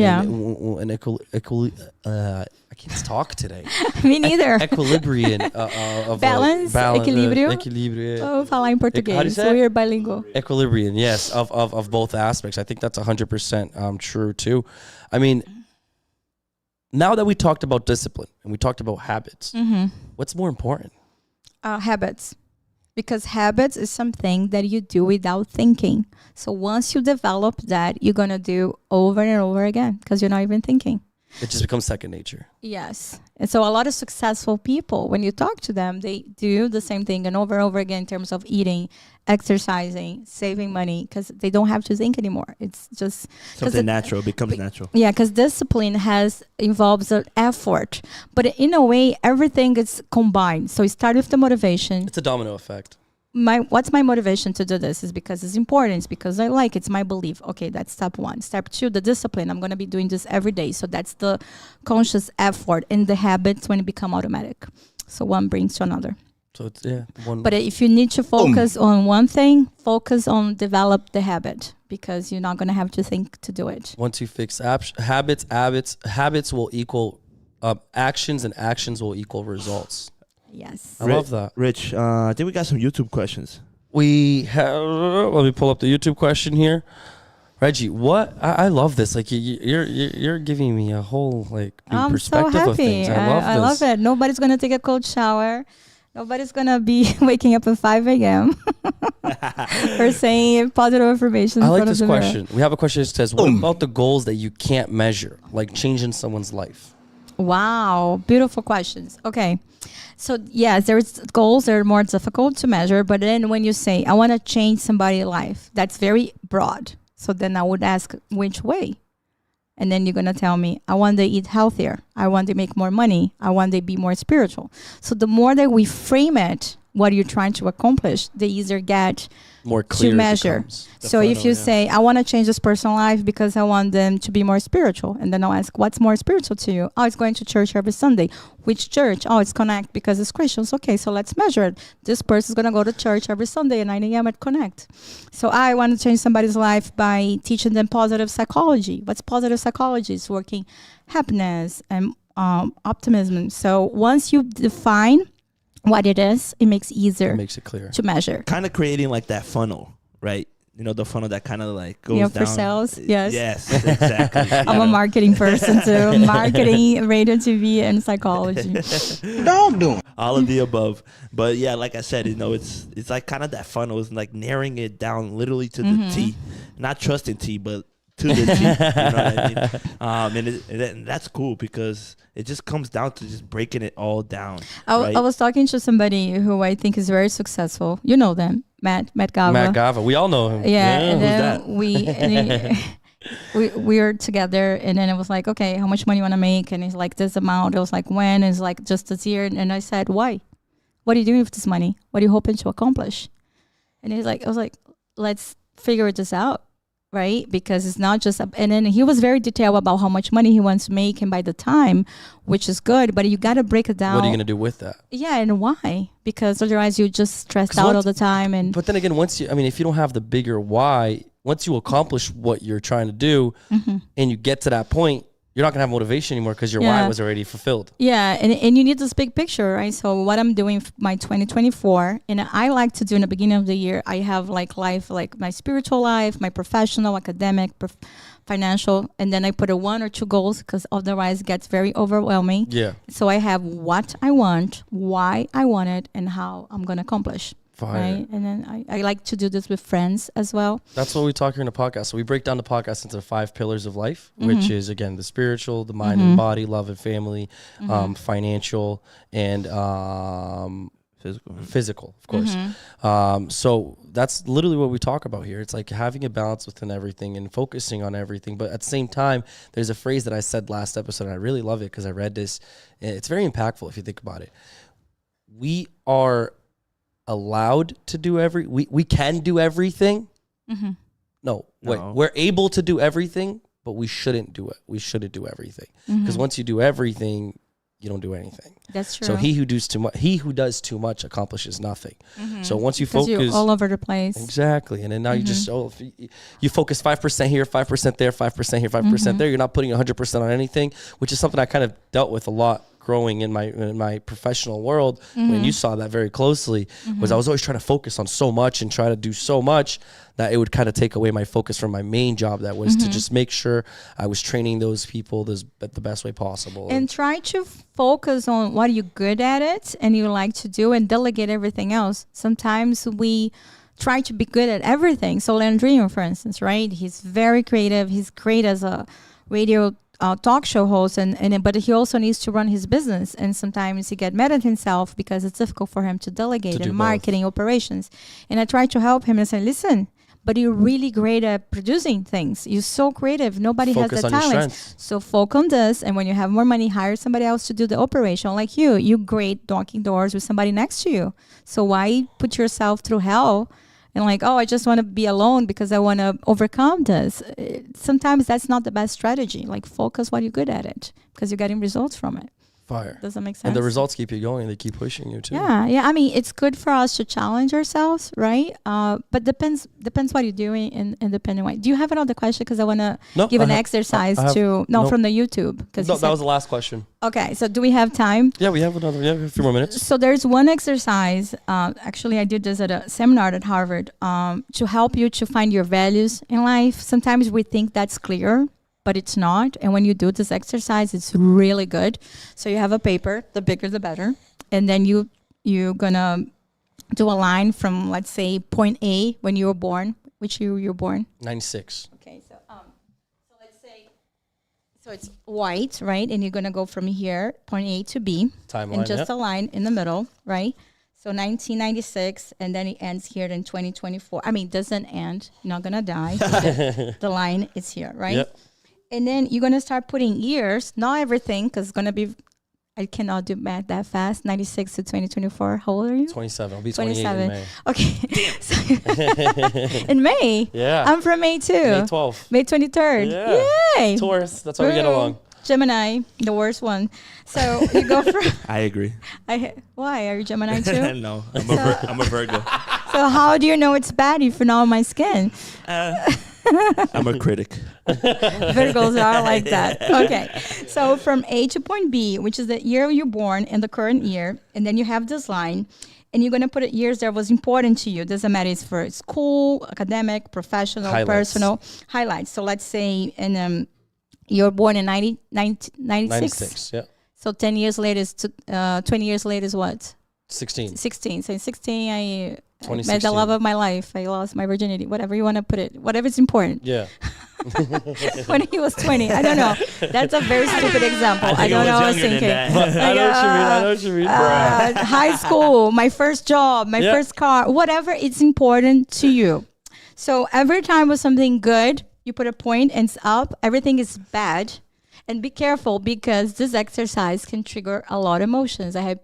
I can't talk today. Me neither. Equilibrium of balance, equilíbrio. Equilíbrio. Falar em português. So we're bilingual. Equilibrium, yes, of both aspects. I think that's 100% true too. I mean, now that we talked about discipline and we talked about habits, what's more important? Habits. Because habits is something that you do without thinking. So once you develop that, you're going to do over and over again because you're not even thinking. It just becomes second nature. Yes. And so a lot of successful people, when you talk to them, they do the same thing and over again in terms of eating, exercising, saving money, because they don't have to think anymore. It's just something natural. It becomes natural. Yeah, because discipline involves an effort. But in a way, everything is combined. So you start with the motivation. It's a domino effect. What's my motivation to do this is because it's important. It's because I like it. It's my belief. Okay, that's step 1. Step 2, the discipline. I'm going to be doing this every day. So that's the conscious effort and the habits when it become automatic. So one brings to another. So it's one. But if you need to focus on one thing, focus on develop the habit, because you're not going to have to think to do it. Once you fix habits will equal actions, and actions will equal results. Yes. I love that. Rich, I think we got some YouTube questions. We have. Let me pull up the YouTube question here. Reggie, what I love this. Like you're giving me a whole like new I'm perspective so happy. of things. I love this. I love it. Nobody's going to take a cold shower. Nobody's going to be waking up at 5 a.m. or saying positive affirmations. I like this question. We have a question that says, what about the goals that you can't measure, like changing someone's life? Wow. Beautiful questions. Okay. So yes, there's goals that are more difficult to measure. But then when you say, I want to change somebody's life, that's very broad. So then I would ask, which way? And then you're going to tell me, I want to eat healthier. I want to make more money. I want to be more spiritual. So the more that we frame it, what you're trying to accomplish, the easier get more clear to measure. So if you say, I want to change this person's life because I want them to be more spiritual. And then I'll ask, what's more spiritual to you? Oh, it's going to church every Sunday. Which church? Oh, it's Connect because it's Christians. Okay, so let's measure it. This person's going to go to church every Sunday at 9 a.m. at Connect. So I want to change somebody's life by teaching them positive psychology. What's positive psychology? It's working happiness and optimism. So once you define what it is, it makes it easier. It makes it clear to measure. Kind of creating like that funnel, right? You know, the funnel that kind of like goes down. For sales. Yes. Yes, exactly. I'm a marketing person too. Marketing, radio, TV, and psychology. All of the above. But yeah, like I said, you know, it's like kind of that funnel. It's like narrowing it down literally to the T. Not trusting T, but to the T. You know what I mean? And that's cool because it just comes down to just breaking it all down. I was talking to somebody who I think is very successful. You know them, Matt Gava. Matt Gava. We all know him. Yeah, and who's then we were together, and then it was like, okay, how much money you want to make? And he's like, this amount. It was like, when? It's like, just this year. And I said, why? What are you doing with this money? What are you hoping to accomplish? And he's like, I was like, let's figure this out. Right? Because it's not just, and then he was very detailed about how much money he wants to make and by the time, which is good, but you got to break it down. What are you going to do with that? Yeah. And why? Because otherwise you just stressed out all the time. But then again, if you don't have the bigger why, once you accomplish what you're trying to do and you get to that point, you're not going to have motivation anymore because your why was already fulfilled. Yeah. And you need this big picture, right? So what I'm doing for my 2024, and I like to do in the beginning of the year, I have like life, like my spiritual life, my professional, academic, financial, and then I put 1 or 2 goals because otherwise it gets very overwhelming. Yeah. So I have what I want, why I want it, and how I'm going to accomplish. Fire. Right? And then I like to do this with friends as well. That's what we talk here in the podcast. So we break down the podcast into the 5 pillars of life, which is, again, the spiritual, the mind and body, love and family, financial, and physical, of course. So that's literally what we talk about here. It's like having a balance within everything and focusing on everything. But at the same time, there's a phrase that I said last episode, and I really love it because I read this. And it's very impactful if you think about it. We are allowed to do we can do everything. No, wait, we're able to do everything, but we shouldn't do it. We shouldn't do everything because once you do everything, you don't do anything. That's true. So he who does too much accomplishes nothing. So once you focus, you're all over the place. Exactly, and then now you just you focus 5% here, 5% there, 5% here, 5% there. You're not putting 100% on anything, which is something I kind of dealt with a lot growing in my professional world. When you saw that very closely, was I was always trying to focus on so much and try to do so much that it would kind of take away my focus from my main job, that was to just make sure I was training those people the best way possible. And try to focus on what you're good at it and you like to do and delegate everything else. Sometimes we try to be good at everything. So Landrino, for instance, right? He's very creative. He's great as a radio talk show host, but he also needs to run his business, and sometimes he get mad at himself because it's difficult for him to delegate in marketing, operations. And I try to help him and say, listen, but you're really great at producing things. You're so creative. Nobody has that talent. So focus on this, and when you have more money, hire somebody else to do the operation. Like you're great knocking doors with somebody next to you. So why put yourself through hell? And like, oh, I just want to be alone because I want to overcome this. Sometimes that's not the best strategy. Like, focus what you're good at it because you're getting results from it. Fire. Does that make sense? And the results keep you going. They keep pushing you too. Yeah. I mean, it's good for us to challenge ourselves, right? But depends what you're doing and depending on. Do you have another question? Because I want to give an exercise from the YouTube. No, that was the last question. Okay, so do we have time? Yeah, we have a few more minutes. So there's one exercise. Actually, I did this at a seminar at Harvard to help you to find your values in life. Sometimes we think that's clear, but it's not. And when you do this exercise, it's really good. So you have a paper, the bigger the better. And then you're gonna do a line from, let's say, point A when you were born. Which year you were born? 96. Okay, so let's say, so it's white, right? And you're gonna go from here, point A to B. Timeline, and just a line in the middle, right? So 1996, and then it ends here in 2024. I mean, it doesn't end. You're not gonna die. The line is here, right? Yep. And then you're going to start putting years, not everything, because it's going to be, I cannot do math that fast, 96 to 2024. How old are you? 27. I'll be 28 in May. Okay. Damn. In May? Yeah. I'm from May too. May 12th. May 23rd. Yeah. Yay. Taurus. That's why we get along. Gemini, the worst one. So you go for... I agree. Why? Are you Gemini too? No, I'm a Virgo. So how do you know it's bad if you're not on my skin? I'm a critic. Virgos are like that. Okay. So from A to point B, which is the year you're born and the current year, and then you have this line, and you're going to put it years that was important to you. Doesn't matter if it's for school, academic, professional, personal. Highlights. So let's say you're born in 96. 96, yeah. So 10 years later is 20 years later is what? 16. 16. So in 16, I met 2016. the love of my life. I lost my virginity. Whatever you want to put it. Whatever is important. Yeah. When he was 20. I don't know. That's a very stupid example. I don't know what I was thinking. I know what you mean. High school, my first job, my first car, whatever it's important to you. So every time with something good, you put a point and it's up. Everything is bad. And be careful because this exercise can trigger a lot of emotions. I have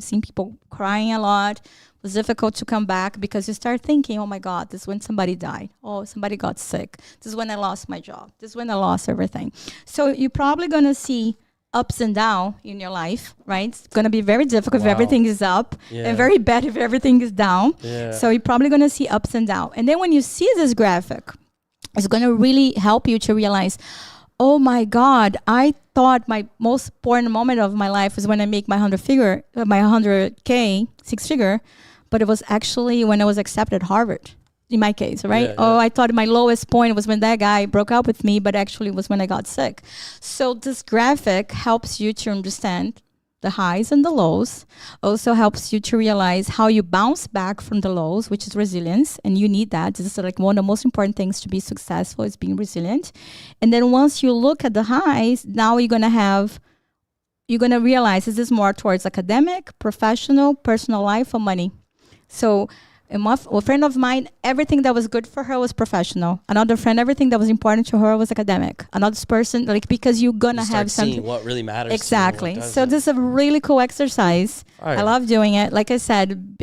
seen people crying a lot. It was difficult to come back because you start thinking, oh my God, this is when somebody died. Oh, somebody got sick. This is when I lost my job. This is when I lost everything. So you're probably going to see ups and downs in your life, right? It's going to be very difficult if everything is up and very bad if everything is down. Yeah. So you're probably going to see ups and downs. And then when you see this graphic, it's going to really help you to realize, oh my God, I thought my most important moment of my life was when I make my 100K, six figure, but it was actually when I was accepted at Harvard, in my case, right? Oh, I thought my lowest point was when that guy broke up with me, but actually it was when I got sick. So this graphic helps you to understand the highs and the lows. Also helps you to realize how you bounce back from the lows, which is resilience, and you need that. This is like one of the most important things to be successful is being resilient. And then once you look at the highs, now you're gonna realize this is more towards academic, professional, personal life, or money. So a friend of mine, everything that was good for her was professional. Another friend, everything that was important to her was academic. Another person, because you're gonna have something. What really matters. Exactly. So this is a really cool exercise. Right. I love doing it. Like I said,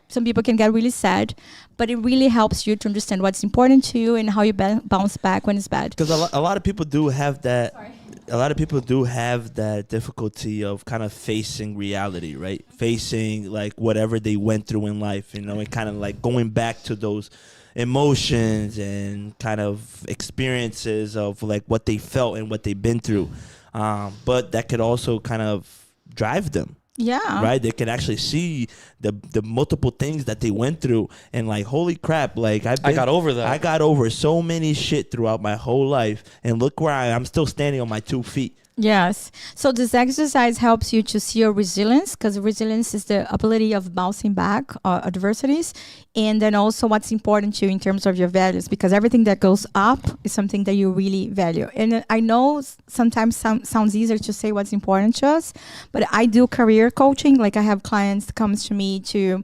some people can get really sad, but it really helps you to understand what's important to you and how you bounce back when it's bad. Because a lot of people do have that. Sorry. A lot of people do have that difficulty of kind of facing reality, right? Facing like whatever they went through in life, and kind of like going back to those emotions and kind of experiences of like what they felt and what they've been through. But that could also kind of drive them. Yeah. Right? They can actually see the multiple things that they went through and like, holy crap, like I got over that. I got over so many shit throughout my whole life, and look where I'm still standing on my 2 feet. Yes. So this exercise helps you to see your resilience, because resilience is the ability of bouncing back adversities. And then also what's important to you in terms of your values, because everything that goes up is something that you really value. And I know sometimes sounds easier to say what's important to us, but I do career coaching. Like I have clients that comes to me to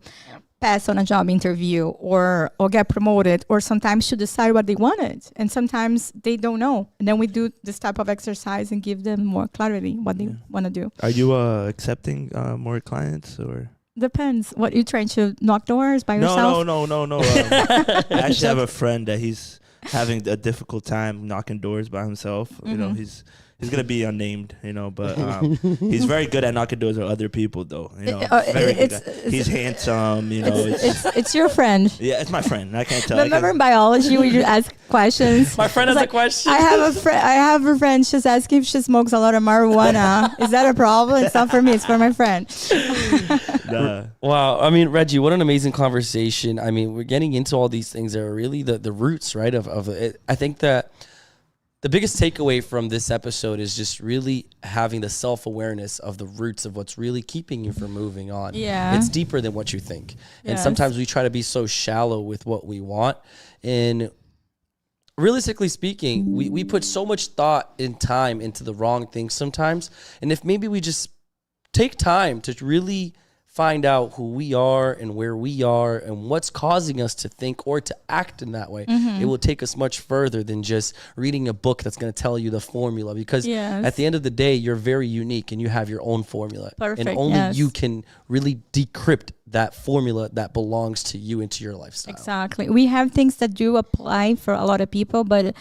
pass on a job interview or get promoted, or sometimes to decide what they wanted, and sometimes they don't know, and then we do this type of exercise and give them more clarity what they want to do. Are you accepting more clients, or depends what you're trying to knock doors by yourself? No. I actually have a friend that he's having a difficult time knocking doors by himself. His He's gonna be unnamed, but he's very good at knocking doors with other people, though. He's handsome, It's your friend. Yeah, it's my friend. I can't tell. Remember in biology when you ask questions? My friend has a question. I have a friend. She's asking if she smokes a lot of marijuana. Is that a problem? It's not for me. It's for my friend. Wow. I mean, Reggie, what an amazing conversation. I mean, we're getting into all these things that are really the roots, right? Of it. I think that the biggest takeaway from this episode is just really having the self-awareness of the roots of what's really keeping you from moving on. Yeah. It's deeper than what you think. And Yes. sometimes we try to be so shallow with what we want. And realistically speaking, we put so much thought and time into the wrong things sometimes. And if maybe we just take time to really find out who we are and where we are and what's causing us to think or to act in that way, it will take us much further than just reading a book that's going to tell you the formula, because at the end of the day, you're very unique and you have your own formula. Perfect, and only yes. you can really decrypt that formula that belongs to you into your lifestyle. Exactly. We have things that do apply for a lot of people, but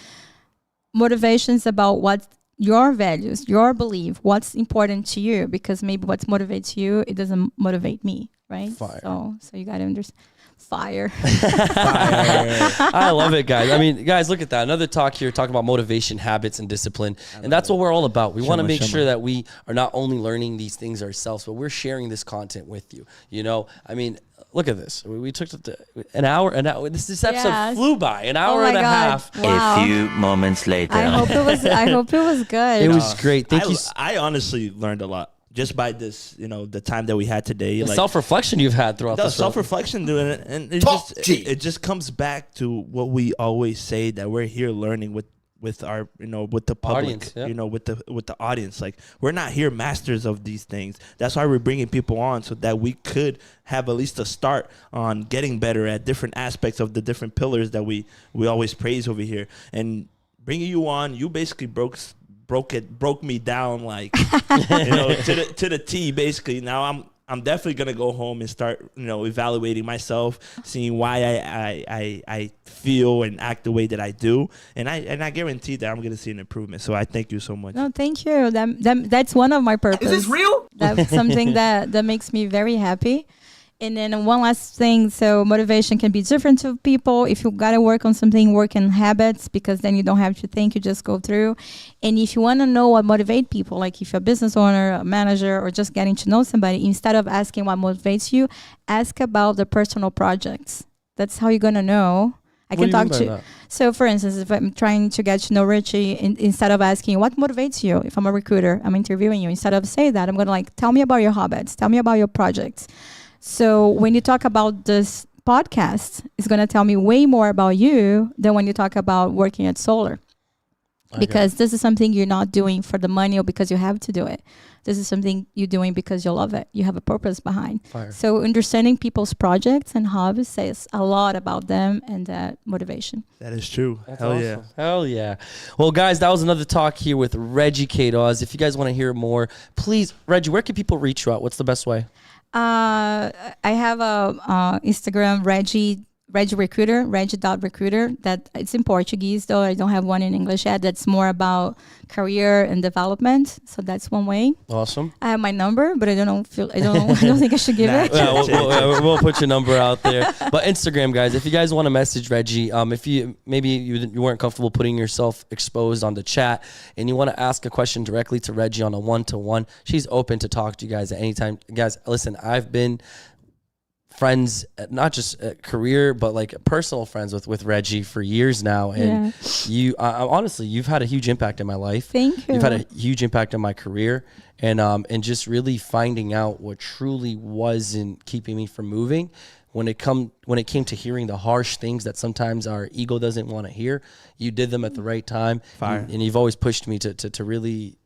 motivation's about what your values, your belief, what's important to you, because maybe what motivates you, it doesn't motivate me, right? Fire. So you got to understand. Fire. I love it, guys. I mean, guys, look at that. Another talk here talking about motivation, habits, and discipline. And that's what we're all about. We want to make sure that we are not only learning these things ourselves, but we're sharing this content with you. I mean, look at this. We took an hour. This episode flew by. An hour and a half. Wow. A few moments later. I hope it was good. It was great. Thank you. I honestly learned a lot just by this, the time that we had today. The self-reflection you've had throughout the this. self-reflection, doing it, and it just comes back to what we always say, that we're here learning with our, with the public, Audience, yeah. with the audience. Like, we're not here masters of these things. That's why we're bringing people on, so that we could have at least a start on getting better at different aspects of the different pillars that we always praise over here. And bringing you on, you basically broke me down, like, to the T, basically. Now I'm definitely gonna go home and start, evaluating myself, seeing why I feel and act the way that I do, and I guarantee that I'm gonna see an improvement. So I thank you so much. No, thank you. That's one of my purposes. Is this real? That's something that makes me very happy. And then one last thing, so motivation can be different to people. If you got to work on something, work in habits, because then you don't have to think, you just go through. And if you want to know what motivates people, like if you're a business owner, a manager, or just getting to know somebody, instead of asking what motivates you, ask about the personal projects. That's how you're going to know. I can talk to. So for instance, if I'm trying to get to know Richie, instead of asking what motivates you, if I'm a recruiter, I'm interviewing you, instead of say that, I'm going to tell me about your hobbies, tell me about your projects. So when you talk about this podcast, it's going to tell me way more about you than when you talk about working at Solar. Because this is something you're not doing for the money or because you have to do it. This is something you're doing because you love it. You have a purpose behind. Fire. So understanding people's projects and hobbies says a lot about them and that motivation. That is true. That's Hell awesome. yeah. Hell yeah. Well, guys, that was another talk here with Reggie Queiroz. If you guys want to hear more, please, Reggie, where can people reach you out? What's the best way? I have a Instagram, Reggie Recruiter, Reggie.recruiter. That it's in Portuguese, though I don't have one in English yet. That's more about career and development. So that's one way. Awesome. I have my number, but I don't think I should give it. Yeah, we'll put your number out there. But Instagram, guys, if you guys want to message Reggie, if you weren't comfortable putting yourself exposed on the chat and you want to ask a question directly to Reggie on a one-to-one, she's open to talk to you guys at any time. Guys, listen, I've been friends, not just career, but like personal friends with Reggie for years now. And you, honestly, you've had a huge impact in my life. Thank you. You've had a huge impact on my career, and just really finding out what truly wasn't keeping me from moving. When it came to hearing the harsh things that sometimes our ego doesn't want to hear, you did them at the right time. Fire. And you've always pushed me to really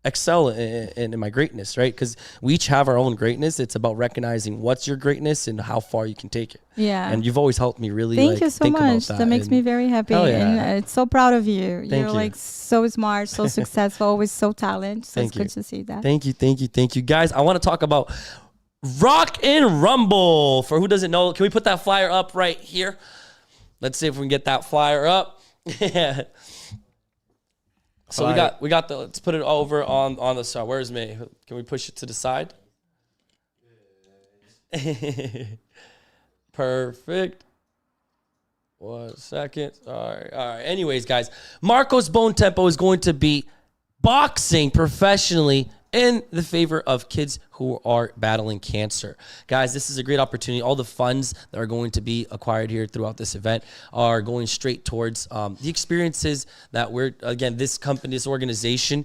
excel in my greatness, right? Because we each have our own greatness. It's about recognizing what's your greatness and how far you can take it. Yeah. And you've always helped me really Thank you so think much. about That makes me very happy. Hell yeah. And it's so proud of you. Thank You're you. so smart, so successful, always so talented. So Thank it's you. good to see that. Thank you. Guys, I want to talk about Rock and Rumble. For who doesn't know, can we put that flyer up right here? Let's see if we can get that flyer up. So we got the, let's put it over on the side. Where's me? Can we push it to the side? Perfect. 1 second. All right. Anyways, guys, Marcos Bone Tempo is going to be boxing professionally in the favor of kids who are battling cancer. Guys, this is a great opportunity. All the funds that are going to be acquired here throughout this event are going straight towards the experiences that this company, this organization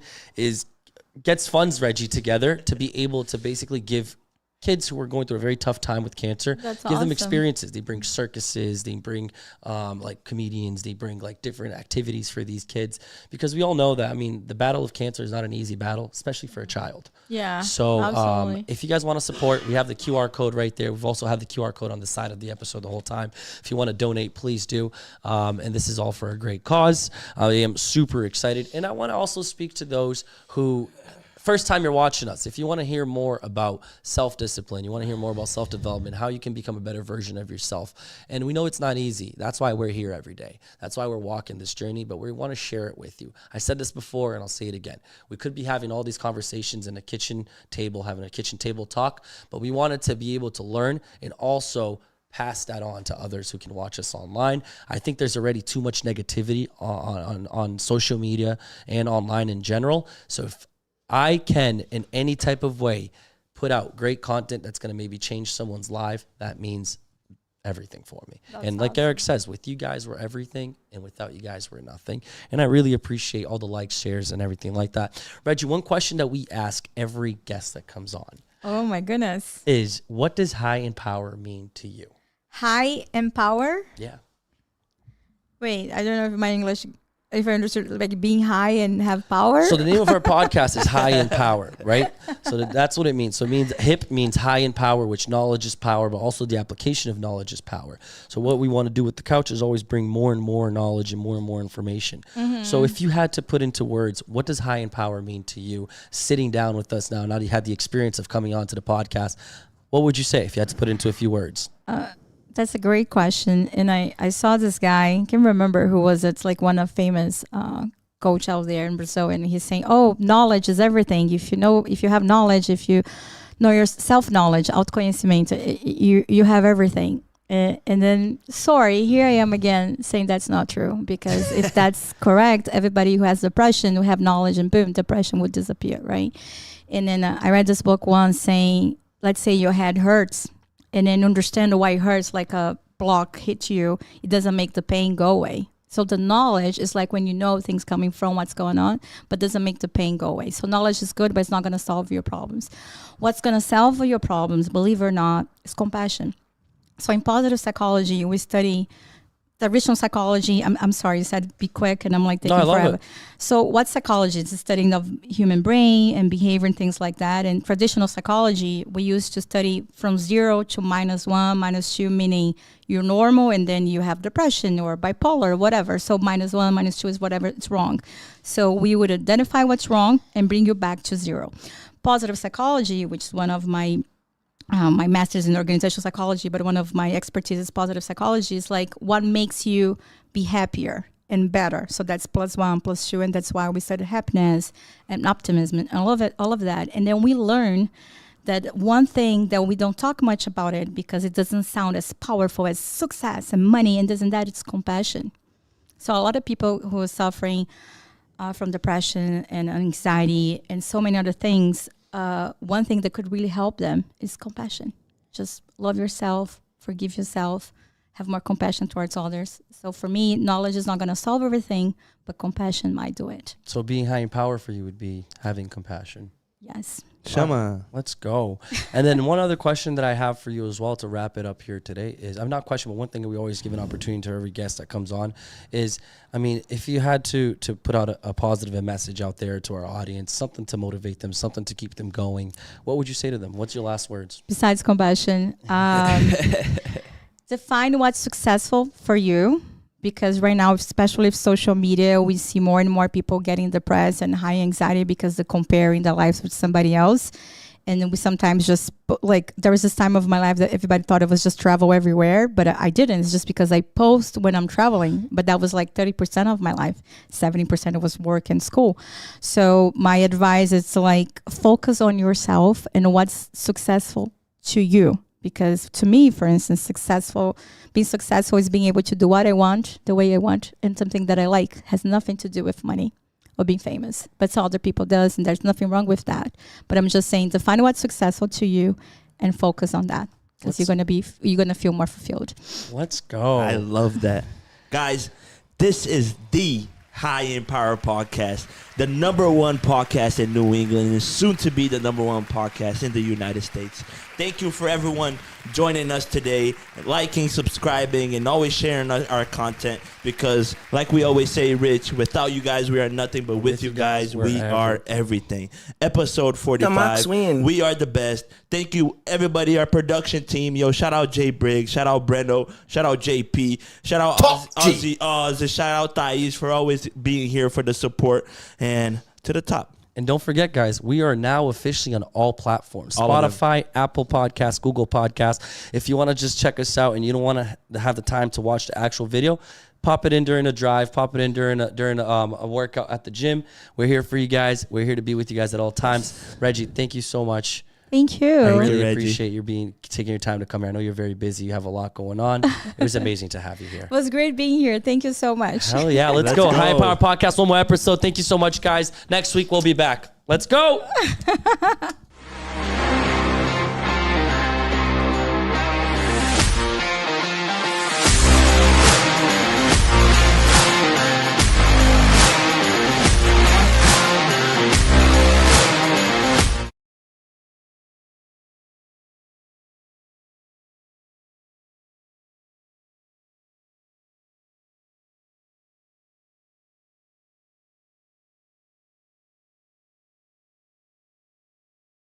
gets funds, Reggie, together to be able to basically give kids who are going through a very tough time with cancer, That's give them awesome. experiences. They bring circuses, they bring like comedians, they bring like different activities for these kids, because we all know that, I mean, the battle of cancer is not an easy battle, especially for a child. Yeah. So absolutely. if you guys want to support, we have the QR code right there. We've also had the QR code on the side of the episode the whole time. If you want to donate, please do. And this is all for a great cause. I am super excited. And I want to also speak to those who, first time you're watching us, if you want to hear more about self-discipline, you want to hear more about self-development, how you can become a better version of yourself. And we know it's not easy. That's why we're here every day. That's why we're walking this journey, but we want to share it with you. I said this before and I'll say it again. We could be having all these conversations in a kitchen table, having a kitchen table talk, but we wanted to be able to learn and also pass that on to others who can watch us online. I think there's already too much negativity on social media and online in general. So if I can, in any type of way, put out great content that's going to maybe change someone's life, that means everything for me. And like Eric says, with you guys, we're everything, and without you guys, we're nothing. And I really appreciate all the likes, shares, and everything like that. Reggie, one question that we ask every guest that comes on Oh my goodness. is, what does high in power mean to you? High in power? Yeah. Wait, I don't know if my English, if I understood, like being high and have power. So the name of our podcast is High in Power, right? So that's what it means. So it means HIP means high in power, which knowledge is power, but also the application of knowledge is power. So what we want to do with the couch is always bring more and more knowledge and more information. So if you had to put into words, what does high in power mean to you, sitting down with us now that you had the experience of coming onto the podcast, what would you say if you had to put it into a few words? That's a great question. And I saw this guy, I can't remember who was it. It's like one of famous coach out there in Brazil. And he's saying, oh, knowledge is everything. If you have knowledge, if you know your self-knowledge, autoconhecimento, you have everything. And then, here I am again saying that's not true. Because if that's correct, everybody who has depression, who have knowledge, and boom, depression would disappear, right? And then I read this book once saying, let's say your head hurts. And then understand why it hurts, like a block hit you, it doesn't make the pain go away. So the knowledge is like when you know things coming from what's going on, but doesn't make the pain go away. So knowledge is good, but it's not going to solve your problems. What's going to solve your problems, believe it or not, is compassion. So in positive psychology, we study the original psychology. I'm sorry, you said be quick, and I'm like taking forever. So what's psychology? It's the studying of human brain and behavior and things like that. And traditional psychology, we used to study from 0 to -1, -2, meaning you're normal, and then you have depression or bipolar or whatever. So -1, -2 is whatever, it's wrong. So we would identify what's wrong and bring you back to 0. Positive psychology, which is one of my master's in organizational psychology, but one of my expertise is positive psychology, is like what makes you be happier and better. So that's +1, +2, and that's why we study happiness and optimism and all of that. And then we learn that one thing that we don't talk much about it because it doesn't sound as powerful as success and money and this and that, it's compassion. So a lot of people who are suffering from depression and anxiety and so many other things, one thing that could really help them is compassion. Just love yourself, forgive yourself, have more compassion towards others. So for me, knowledge is not going to solve everything, but compassion might do it. So being high in power for you would be having compassion. Yes. Shama. Let's go. And then one other question that I have for you as well to wrap it up here today is, I'm not questioning, but one thing that we always give an opportunity to every guest that comes on is, I mean, if you had to put out a positive message out there to our audience, something to motivate them, something to keep them going, what would you say to them? What's your last words? Besides compassion, define what's successful for you. Because right now, especially with social media, we see more and more people getting depressed and high anxiety because they're comparing their lives with somebody else. And then we sometimes just like, there was this time of my life that everybody thought it was just travel everywhere, but I didn't. It's just because I post when I'm traveling, but that was like 30% of my life. 70% was work and school. So my advice is to like focus on yourself and what's successful to you. Because to me, for instance, being successful is being able to do what I want, the way I want, and something that I like. Has nothing to do with money or being famous, but so other people does, and there's nothing wrong with that. But I'm just saying to find what's successful to you and focus on that, because you're gonna feel more fulfilled. Let's go. I love that. Guys, this is the High in Power Podcast, the #1 podcast in New England, and soon to be the #1 podcast in the United States. Thank you for everyone joining us today, liking, subscribing, and always sharing our content, because like we always say, Rich, without you guys, we are nothing, but with you guys, we are everything. Episode 45. We are the best. Thank you, everybody, our production team. Yo, shout out Jay Briggs, shout out Brendo, shout out JP, shout out Ozzy Oz, and shout out Thais for always being here for the support, and to the top. And don't forget, guys, we are now officially on all platforms. Spotify, Apple Podcasts, Google Podcasts. If you want to just check us out and you don't want to have the time to watch the actual video, pop it in during a drive, pop it in during a workout at the gym. We're here for you guys. We're here to be with you guys at all times. Reggie, thank you so much. Thank you. I really appreciate you taking your time to come here. I know you're very busy. You have a lot going on. It was amazing to have you here. It was great being here. Thank you so much. Hell yeah. Let's go. High Power Podcast, one more episode. Thank you so much, guys. Next week, we'll be back. Let's go.